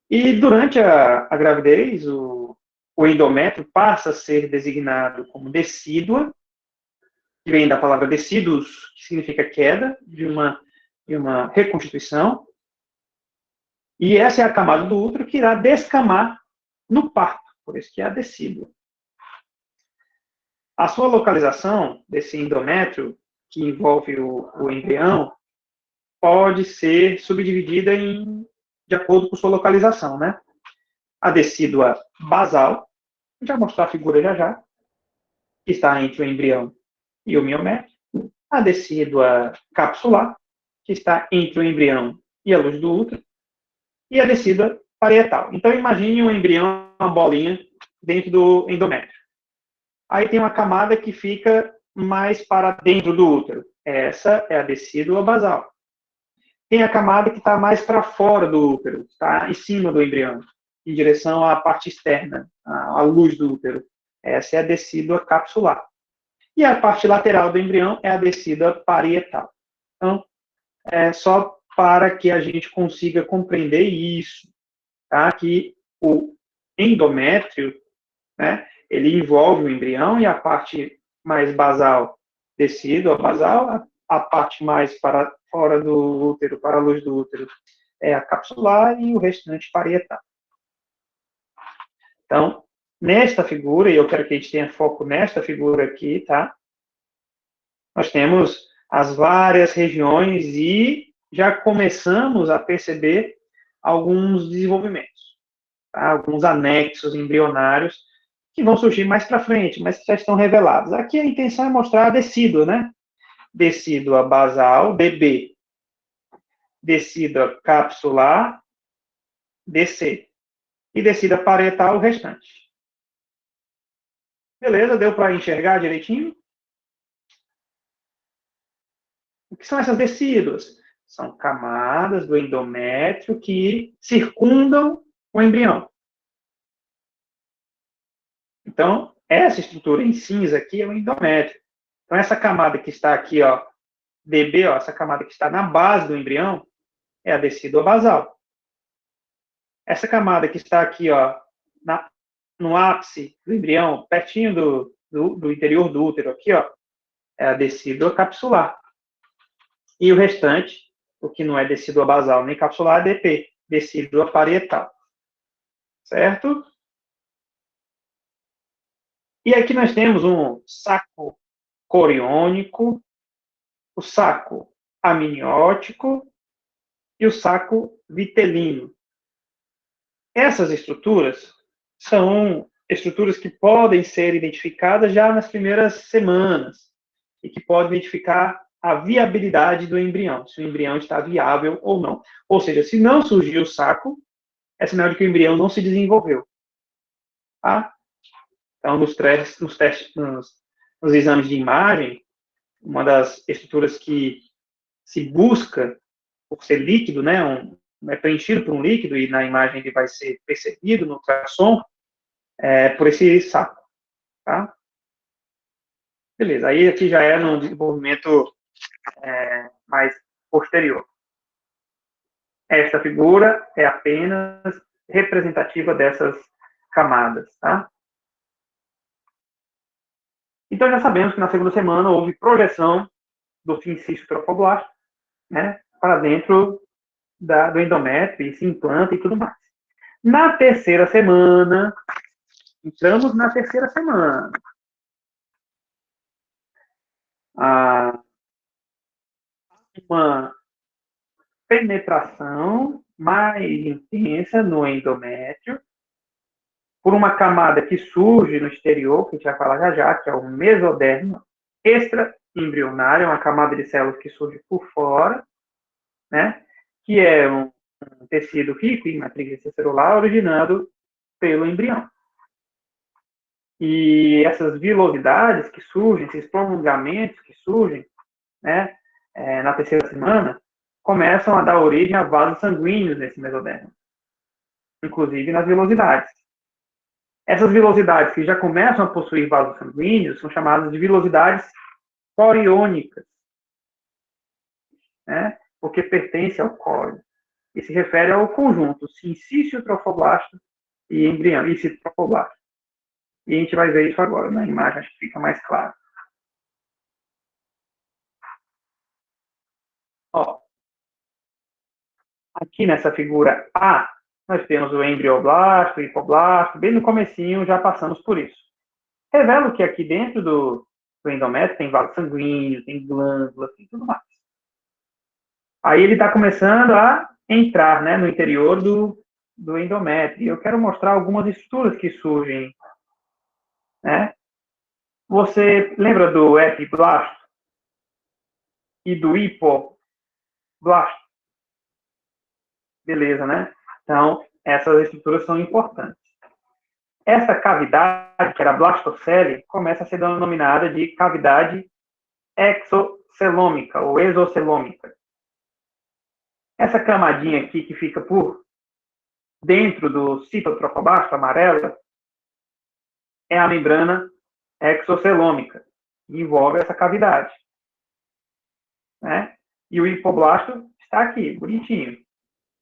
E durante a gravidez, o endométrio passa a ser designado como decídua, que vem da palavra decíduos, que significa queda, de uma reconstituição, e essa é a camada do útero que irá descamar no parto, por isso que é a decídua. A sua localização desse endométrio, que envolve o embrião, pode ser subdividida de acordo com sua localização, né? A decídua basal, a gente vai mostrar a figura já, que está entre o embrião e o miométrio. A decídua capsular, que está entre o embrião e a luz do útero. E a decídua parietal. Então, imagine um embrião, uma bolinha, dentro do endométrio. Aí tem uma camada que fica mais para dentro do útero. Essa é a decídua basal. Tem a camada que está mais para fora do útero, está em cima do embrião, em direção à parte externa, à luz do útero. Essa é a decídua capsular. E a parte lateral do embrião é a decídua parietal. Então, é só para que a gente consiga compreender isso, tá? Que o endométrio, né, ele envolve o embrião e a parte mais basal, decídua basal, a parte mais para fora do útero, para a luz do útero, é a capsular e o restante parietal. Então, nesta figura, e eu quero que a gente tenha foco nesta figura aqui, tá? Nós temos as várias regiões e já começamos a perceber alguns desenvolvimentos, tá? Alguns anexos embrionários que vão surgir mais para frente, mas que já estão revelados. Aqui a intenção é mostrar a decídua, né? Decídua basal, DB. Decídua capsular, DC. E decídua parietal, o restante. Beleza? Deu para enxergar direitinho? O que são essas decíduas? São camadas do endométrio que circundam o embrião. Então, essa estrutura em cinza aqui é o endométrio. Então, essa camada que está aqui, ó, DB, ó, essa camada que está na base do embrião, é a decídua basal. Essa camada que está aqui, ó, no ápice do embrião, pertinho do interior do útero, aqui, ó, é a decídua capsular. E o restante, o que não é decídua basal nem capsular, é DP, decídua parietal. Certo? E aqui nós temos um saco coriônico, o saco amniótico e o saco vitelino. Essas estruturas são estruturas que podem ser identificadas já nas primeiras semanas e que podem identificar a viabilidade do embrião, se o embrião está viável ou não. Ou seja, se não surgiu o saco, é sinal de que o embrião não se desenvolveu. Tá? Então, nos testes, nos exames de imagem, uma das estruturas que se busca por ser líquido, né, é preenchido por um líquido e na imagem ele vai ser percebido no ultrassom, por esse saco. Tá? Beleza, aí aqui já é no desenvolvimento mais posterior. Esta figura é apenas representativa dessas camadas, tá? Então, já sabemos que na segunda semana houve projeção do sincício trofoblasto, né, para dentro do endométrio, e se implanta e tudo mais. Na terceira semana, entramos na terceira semana. Uma penetração mais intensa no endométrio, por uma camada que surge no exterior, que a gente vai falar já já, que é o mesoderma extraembrionário, uma camada de células que surge por fora, né, que é um tecido rico em matriz extracelular originado pelo embrião. E essas vilosidades que surgem, esses prolongamentos que surgem, né, na terceira semana, começam a dar origem a vasos sanguíneos nesse mesoderma, inclusive nas vilosidades. Essas vilosidades que já começam a possuir vasos sanguíneos são chamadas de vilosidades coriônicas, né, porque pertence ao córeo. E se refere ao conjunto sincício trofoblasto e embrião, e citrofoblasto. E a gente vai ver isso agora na imagem, acho que fica mais claro. Ó, aqui nessa figura A, nós temos o embrioblasto, o hipoblasto, bem no comecinho já passamos por isso. Revelo que aqui dentro do endométrio tem vaso sanguíneo, tem glândulas e tudo mais. Aí ele está começando a entrar, né, no interior do endométrio. E eu quero mostrar algumas estruturas que surgem, né? Você lembra do epiblasto e do hipoblasto? Beleza, né? Então, essas estruturas são importantes. Essa cavidade, que era a blastocele, começa a ser denominada de cavidade exocelômica ou exocelômica. Essa camadinha aqui que fica por dentro do citotrofobasto amarelo é a membrana exocelômica, que envolve essa cavidade. Né? E o hipoblasto está aqui, bonitinho,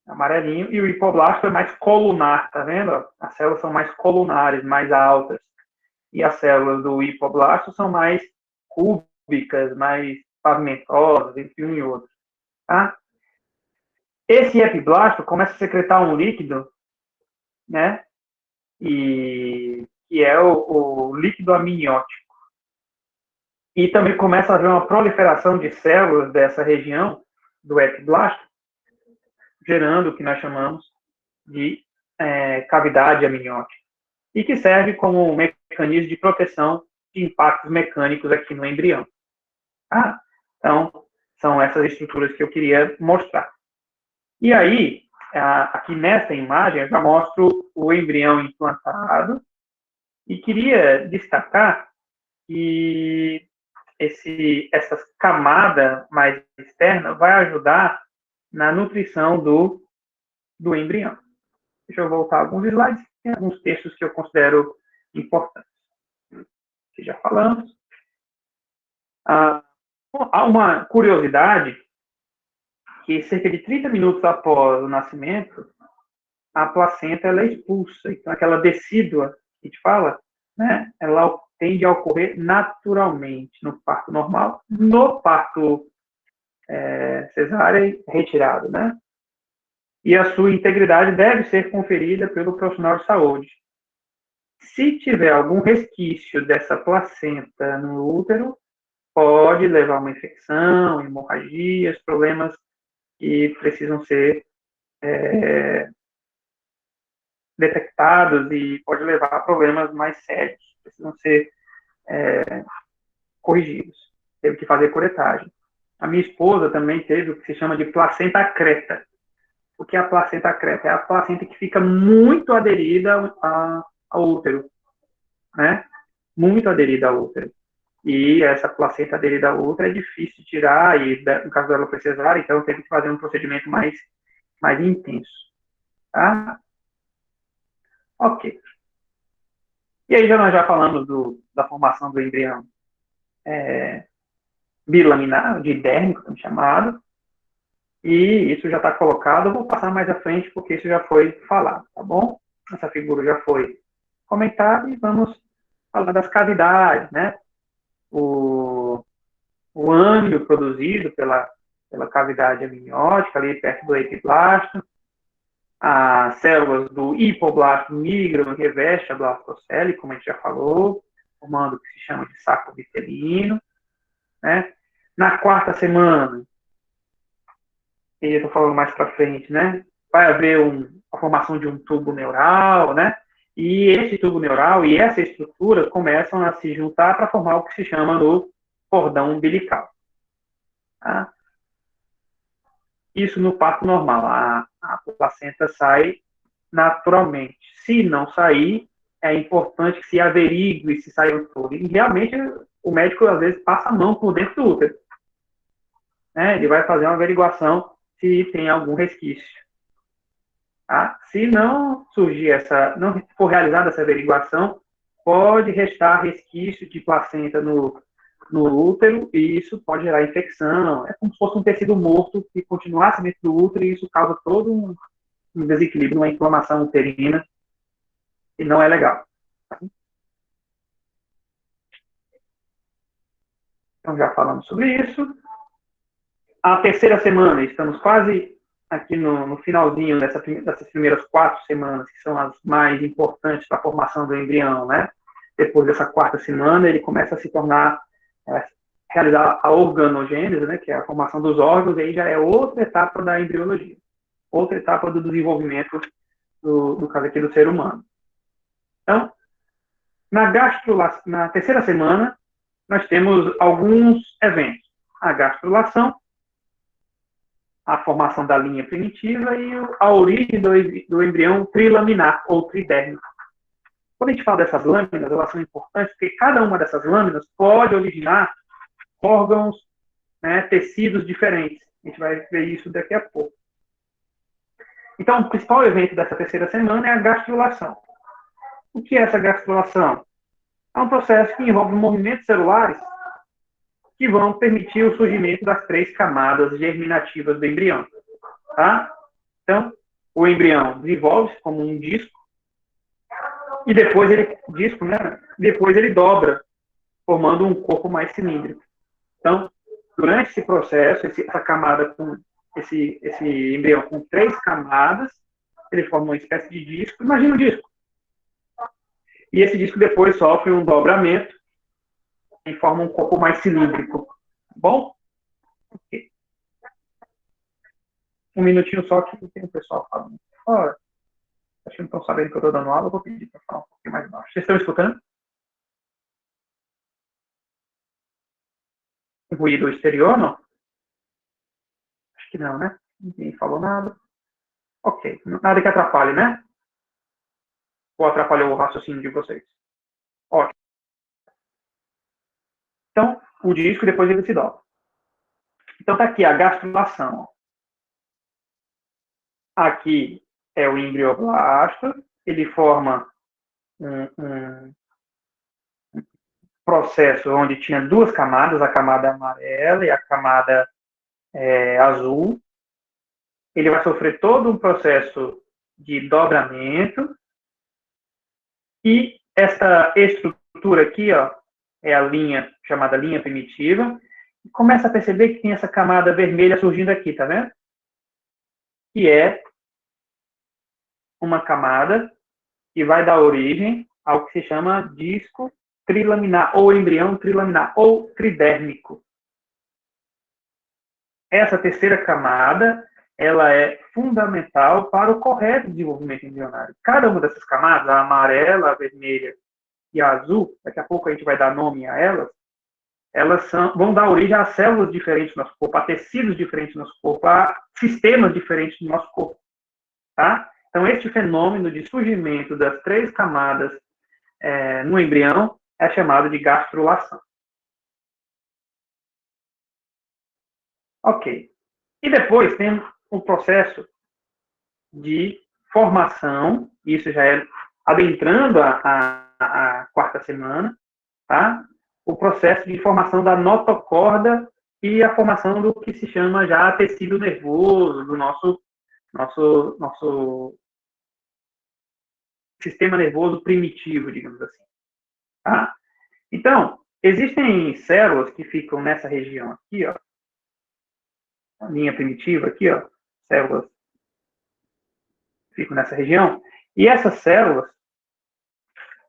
amarelinho, e o hipoblasto é mais colunar, tá vendo? As células são mais colunares, mais altas. E as células do hipoblasto são mais cúbicas, mais pavimentosas, entre um e outro. Tá? Esse epiblasto começa a secretar um líquido, né? E que é o líquido amniótico. E também começa a haver uma proliferação de células dessa região do epiblasto, gerando o que nós chamamos de cavidade amniótica, e que serve como um mecanismo de proteção de impactos mecânicos aqui no embrião. Ah, então, são essas estruturas que eu queria mostrar. E aí, aqui nessa imagem, eu já mostro o embrião implantado e queria destacar que essa camada mais externa vai ajudar na nutrição do embrião. Deixa eu voltar alguns slides. Tem alguns textos que eu considero importantes. Que já falamos. Há uma curiosidade que cerca de 30 minutos após o nascimento, a placenta ela é expulsa. Então, aquela decídua que a gente fala, né, ela tende a ocorrer naturalmente no parto normal, no parto cesárea retirado, né? E a sua integridade deve ser conferida pelo profissional de saúde. Se tiver algum resquício dessa placenta no útero, pode levar a uma infecção, hemorragias, problemas que precisam ser detectados e pode levar a problemas mais sérios, precisam ser corrigidos. Teve que fazer curetagem. A minha esposa também teve o que se chama de placenta acreta. O que é a placenta acreta? É a placenta que fica muito aderida ao útero, né? Muito aderida ao útero. E essa placenta aderida ao útero é difícil de tirar, e no caso dela foi cesárea, então teve que fazer um procedimento mais intenso. Tá? Ok. E aí nós já falamos da formação do embrião bilaminar, de dérmico, como chamado, e isso já está colocado. Eu vou passar mais à frente, porque isso já foi falado, tá bom? Essa figura já foi comentada, e vamos falar das cavidades, né? O âmilo produzido pela cavidade amniótica, ali perto do epiblasto. As células do hipoblasto migram e revestem a blastocele, como a gente já falou, formando o que se chama de saco vitelino, né? Na quarta semana, e eu estou falando mais para frente, né? Vai haver a formação de um tubo neural, né? E esse tubo neural e essa estrutura começam a se juntar para formar o que se chama do cordão umbilical. Tá? Isso no parto normal. A placenta sai naturalmente. Se não sair, é importante que se averigue se saiu tudo. E realmente o médico às vezes passa a mão por dentro do útero. Né? Ele vai fazer uma averiguação se tem algum resquício. Tá? Se não surgir não for realizada essa averiguação, pode restar resquício de placenta no útero, e isso pode gerar infecção. É como se fosse um tecido morto que continuasse dentro do útero, e isso causa todo um desequilíbrio, uma inflamação uterina, e não é legal. Então, já falamos sobre isso. A terceira semana, estamos quase aqui no finalzinho dessas primeiras 4 semanas, que são as mais importantes para a formação do embrião, né? Depois dessa quarta semana, ele começa a se tornar, realizar a organogênese, né? Que é a formação dos órgãos, e aí já é outra etapa da embriologia, outra etapa do desenvolvimento, no caso aqui, do ser humano. Então, na terceira semana, nós temos alguns eventos. A gastrulação, a formação da linha primitiva e a origem do embrião trilaminar ou tridérmico. Quando a gente fala dessas lâminas, elas são importantes porque cada uma dessas lâminas pode originar órgãos, né, tecidos diferentes. A gente vai ver isso daqui a pouco. Então, o principal evento dessa terceira semana é a gastrulação. O que é essa gastrulação? É um processo que envolve movimentos celulares que vão permitir o surgimento das 3 camadas germinativas do embrião. Tá? Então, o embrião desenvolve-se como um disco, e depois depois ele dobra, formando um corpo mais cilíndrico. Então, durante esse processo, essa camada esse embrião com 3 camadas, ele forma uma espécie de disco. Imagina um disco. E esse disco depois sofre um dobramento e forma um corpo mais cilíndrico. Tá bom? Okay. Um minutinho só que tem o pessoal falando. Acho que não estão sabendo que eu estou dando aula, eu vou pedir para falar um pouquinho mais baixo. Vocês estão escutando? Ruído exterior, não? Acho que não, né? Ninguém falou nada. Ok. Nada que atrapalhe, né? Ou atrapalhou o raciocínio de vocês? Ótimo. Então, o disco depois ele se dobra. Então, está aqui a gastrulação. Aqui é o embrioblasto. Ele forma um processo onde tinha 2 camadas, a camada amarela e a camada azul. Ele vai sofrer todo um processo de dobramento. E essa estrutura aqui, é a linha chamada linha primitiva. E começa a perceber que tem essa camada vermelha surgindo aqui, tá vendo? Que é uma camada que vai dar origem ao que se chama disco trilaminar, ou embrião trilaminar, ou tridérmico. Essa terceira camada, ela é fundamental para o correto desenvolvimento embrionário. Cada uma dessas camadas, a amarela, a vermelha e a azul, daqui a pouco a gente vai dar nome a elas, vão dar origem a células diferentes do nosso corpo, a tecidos diferentes do nosso corpo, a sistemas diferentes do nosso corpo. Tá? Então, este fenômeno de surgimento das 3 camadas no embrião é chamado de gastrulação. Ok. E depois tem o processo de formação, isso já é adentrando a 4ª semana, tá? O processo de formação da notocorda e a formação do que se chama já tecido nervoso, do nosso sistema nervoso primitivo, digamos assim. Tá? Então, existem células que ficam nessa região aqui, ó, a linha primitiva aqui, ó, células ficam nessa região, e essas células,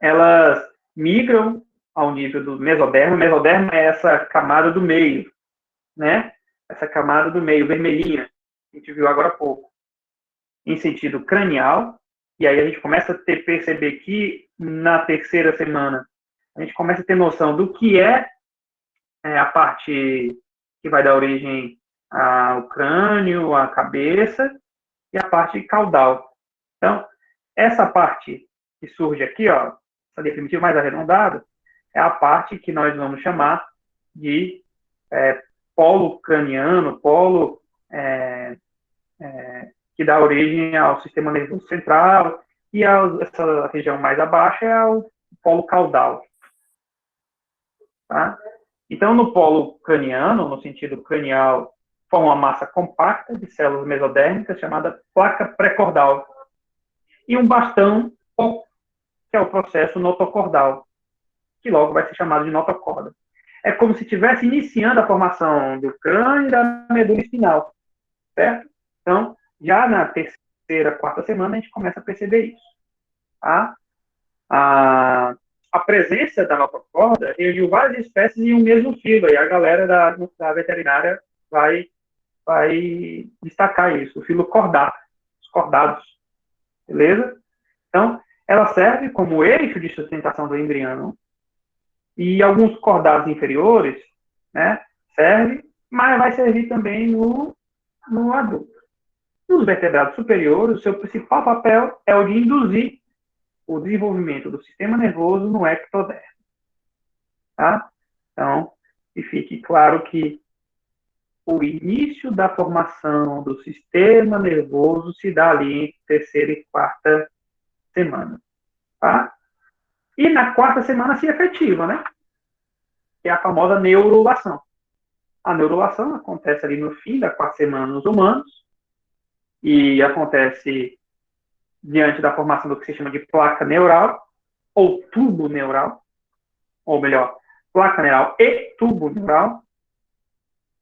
elas migram ao nível do mesoderma. O mesoderma é essa camada do meio, né? Essa camada do meio, vermelhinha, que a gente viu agora há pouco, em sentido cranial, e aí a gente começa a perceber que na 3ª semana a gente começa a ter noção do que é a parte que vai dar origem ao crânio, à cabeça, e a parte caudal. Então, essa parte que surge aqui, ó, essa linha primitiva mais arredondada, é a parte que nós vamos chamar de polo craniano, polo que dá origem ao sistema nervoso central, e essa região mais abaixo é o polo caudal. Tá? Então, no polo craniano, no sentido cranial, forma uma massa compacta de células mesodérmicas chamada placa pré-cordal. E um bastão, que é o processo notocordal, que logo vai ser chamado de notocorda. É como se estivesse iniciando a formação do crânio e da medula espinal, certo? Então, já na 3ª, 4ª semana, a gente começa a perceber isso. Tá? A presença da notocorda reuniu várias espécies em um mesmo filo, e a galera da veterinária vai destacar isso, o filo cordato, os cordados, beleza? Então, ela serve como eixo de sustentação do embrião, e alguns cordados inferiores, né, serve, mas vai servir também no adulto. Nos vertebrados superiores, o seu principal papel é o de induzir o desenvolvimento do sistema nervoso no ectodermo. Tá? Então, que fique claro que o início da formação do sistema nervoso se dá ali entre 3ª e 4ª semana. Tá? E na 4ª semana se efetiva, né? Que é a famosa neurulação. A neurulação acontece ali no fim da 4ª semana nos humanos, e acontece diante da formação do que se chama de placa neural, ou tubo neural, ou melhor, placa neural e tubo neural,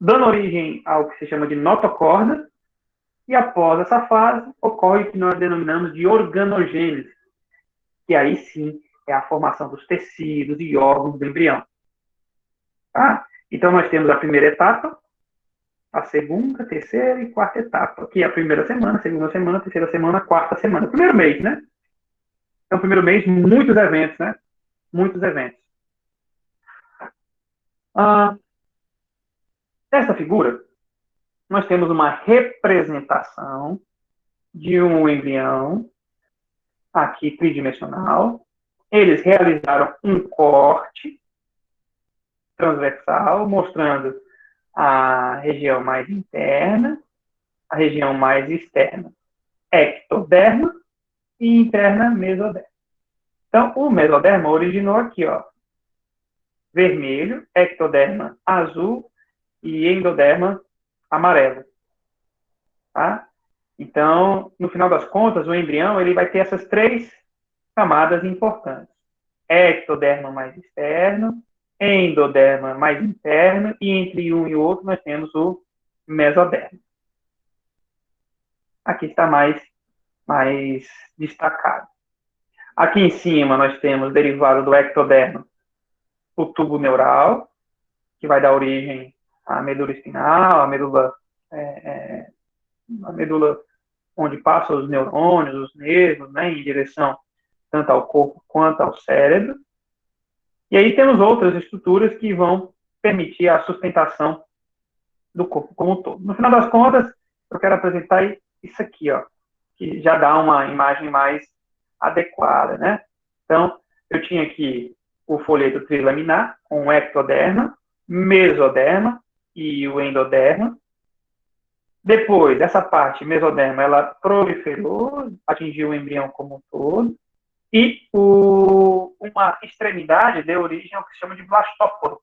dando origem ao que se chama de notocorda, e após essa fase ocorre o que nós denominamos de organogênese, que aí sim é a formação dos tecidos e órgãos do embrião. Tá? Então nós temos a primeira etapa, a 2ª, 3ª e 4ª etapa, que é a 1ª semana, 2ª semana, 3ª semana, 4ª semana. Primeiro mês, né? Então, primeiro mês, muitos eventos, né? Muitos eventos. Nessa figura, nós temos uma representação de um embrião, aqui tridimensional. Eles realizaram um corte transversal, mostrando a região mais interna, a região mais externa, ectoderma, e interna, mesoderma. Então, o mesoderma originou aqui, ó, vermelho, ectoderma azul e endoderma amarelo. Tá? Então, no final das contas, o embrião ele vai ter essas 3 camadas importantes. Ectoderma mais externo, endoderma mais interno, e entre um e o outro nós temos o mesoderma. Aqui está mais destacado. Aqui em cima nós temos, derivado do ectoderma, o tubo neural, que vai dar origem à medula espinal, a medula onde passam os neurônios, os nervos, né, em direção tanto ao corpo quanto ao cérebro. E aí temos outras estruturas que vão permitir a sustentação do corpo como um todo. No final das contas, eu quero apresentar isso aqui, ó, que já dá uma imagem mais adequada, né? Então, eu tinha aqui o folheto trilaminar, com o ectoderma, mesoderma e o endoderma. Depois, essa parte mesoderma, ela proliferou, atingiu o embrião como um todo, e uma extremidade deu origem ao que se chama de blastóporo,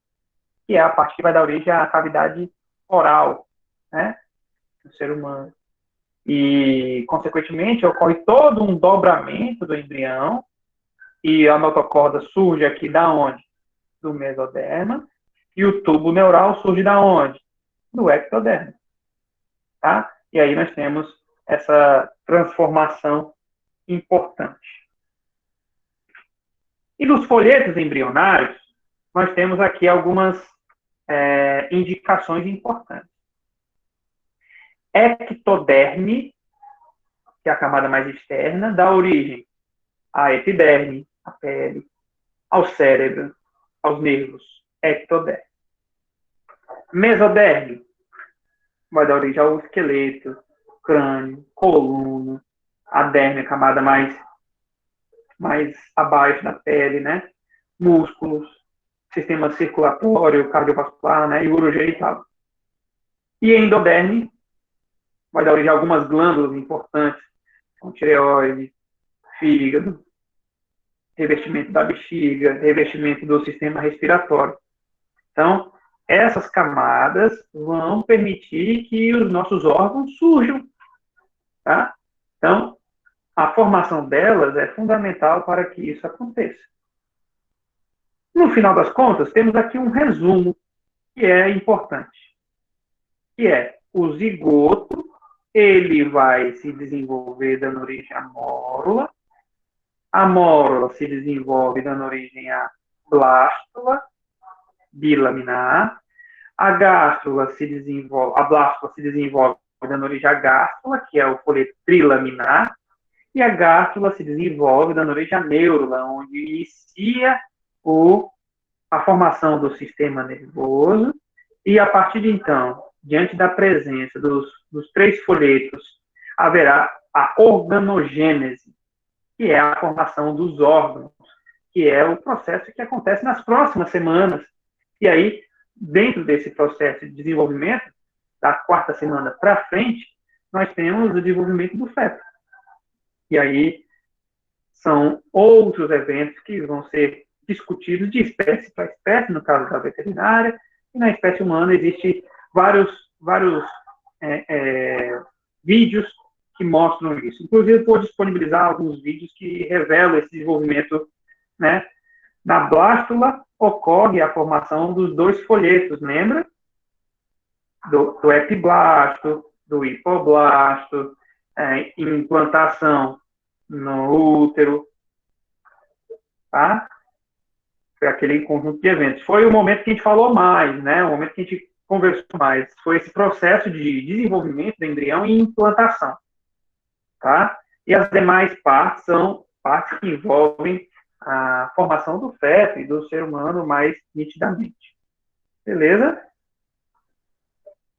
que é a parte que vai dar origem à cavidade oral, né, do ser humano. E, consequentemente, ocorre todo um dobramento do embrião, e a notocorda surge aqui da onde? Do mesoderma, e o tubo neural surge da onde? Do ectoderma. Tá? E aí nós temos essa transformação importante. E dos folhetos embrionários, nós temos aqui algumas indicações importantes. Ectoderme, que é a camada mais externa, dá origem à epiderme, à pele, ao cérebro, aos nervos, ectoderme. Mesoderme vai dar origem ao esqueleto, crânio, coluna, a derme, a camada mais abaixo da pele, né? Músculos, sistema circulatório, cardiovascular, né? E urogenital. E endoderme vai dar origem a algumas glândulas importantes, como tireoide, fígado, revestimento da bexiga, revestimento do sistema respiratório. Então, essas camadas vão permitir que os nossos órgãos surjam, tá? Então, a formação delas é fundamental para que isso aconteça. No final das contas, temos aqui um resumo que é importante, que é o zigoto, ele vai se desenvolver dando origem à mórula, a mórula se desenvolve dando origem à blástula bilaminar, a blástula se desenvolve dando origem à gástula, que é o folheto trilaminar, e a gástula se desenvolve dando origem à neurula, onde inicia a formação do sistema nervoso, e a partir de então, diante da presença dos 3 folhetos, haverá a organogênese, que é a formação dos órgãos, que é o processo que acontece nas próximas semanas. E aí, dentro desse processo de desenvolvimento, da 4ª semana para frente, nós temos o desenvolvimento do feto. E aí, são outros eventos que vão ser discutidos de espécie para espécie, no caso da veterinária, e na espécie humana existem vários vídeos que mostram isso. Inclusive, vou disponibilizar alguns vídeos que revelam esse desenvolvimento, né? Na blástula ocorre a formação dos 2 folhetos, lembra? Do epiblasto, do hipoblasto, implantação no útero, tá? Foi aquele conjunto de eventos. Foi o momento que a gente falou mais, né? O momento que a gente conversou mais. Foi esse processo de desenvolvimento do embrião e implantação, tá? E as demais partes são partes que envolvem a formação do feto e do ser humano mais nitidamente. Beleza?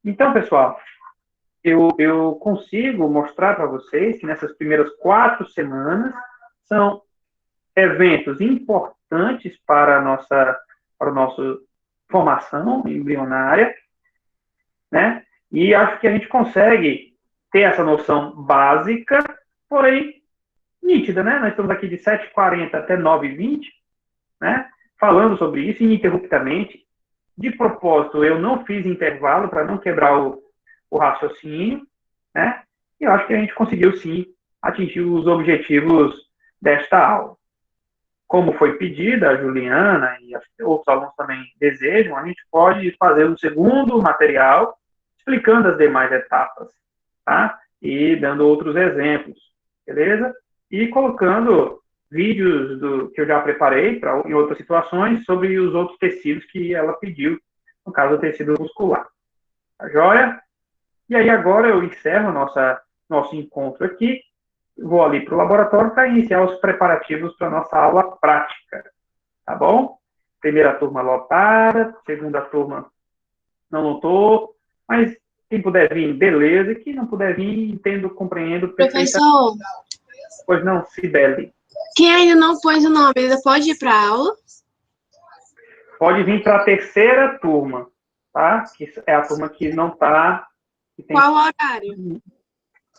Então, pessoal, eu consigo mostrar para vocês que nessas primeiras 4 semanas são eventos importantes para a nossa formação embrionária, né? E acho que a gente consegue ter essa noção básica, porém nítida, né? Nós estamos aqui de 7h40 até 9h20, né? Falando sobre isso ininterruptamente. De propósito, eu não fiz intervalo para não quebrar o raciocínio, né? E eu acho que a gente conseguiu, sim, atingir os objetivos desta aula. Como foi pedido, a Juliana e outros alunos também desejam, a gente pode fazer um segundo material explicando as demais etapas, tá? E dando outros exemplos, beleza? E colocando vídeos que eu já preparei em outras situações sobre os outros tecidos que ela pediu, no caso do tecido muscular. Tá joia? E aí agora eu encerro nosso encontro aqui, vou ali para o laboratório para iniciar os preparativos para a nossa aula prática, tá bom? primeira turma lotada, segunda turma não lotou, mas quem puder vir, beleza, e quem não puder vir, entendo, compreendo perfeitamente. Professor, Pois não, Cibele. quem ainda não pôs o nome, ainda pode ir para a aula? Pode vir para a terceira turma, tá? Que é a turma que não está... Qual horário?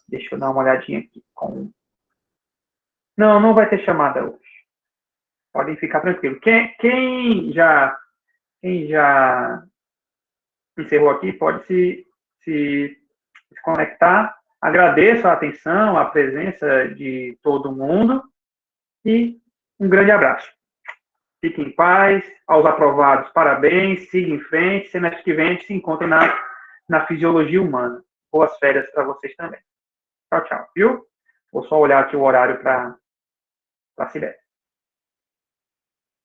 Deixa eu dar uma olhadinha aqui. Não vai ter chamada hoje. Podem ficar tranquilos. Quem já encerrou aqui, pode se conectar. Agradeço a atenção, a presença de todo mundo e um grande abraço. Fiquem em paz. Aos aprovados, parabéns. Siga em frente. Semestre que vem a gente se encontra na fisiologia humana. Boas férias para vocês também. Tchau, tchau. Viu? Vou só olhar aqui o horário para a Cibele.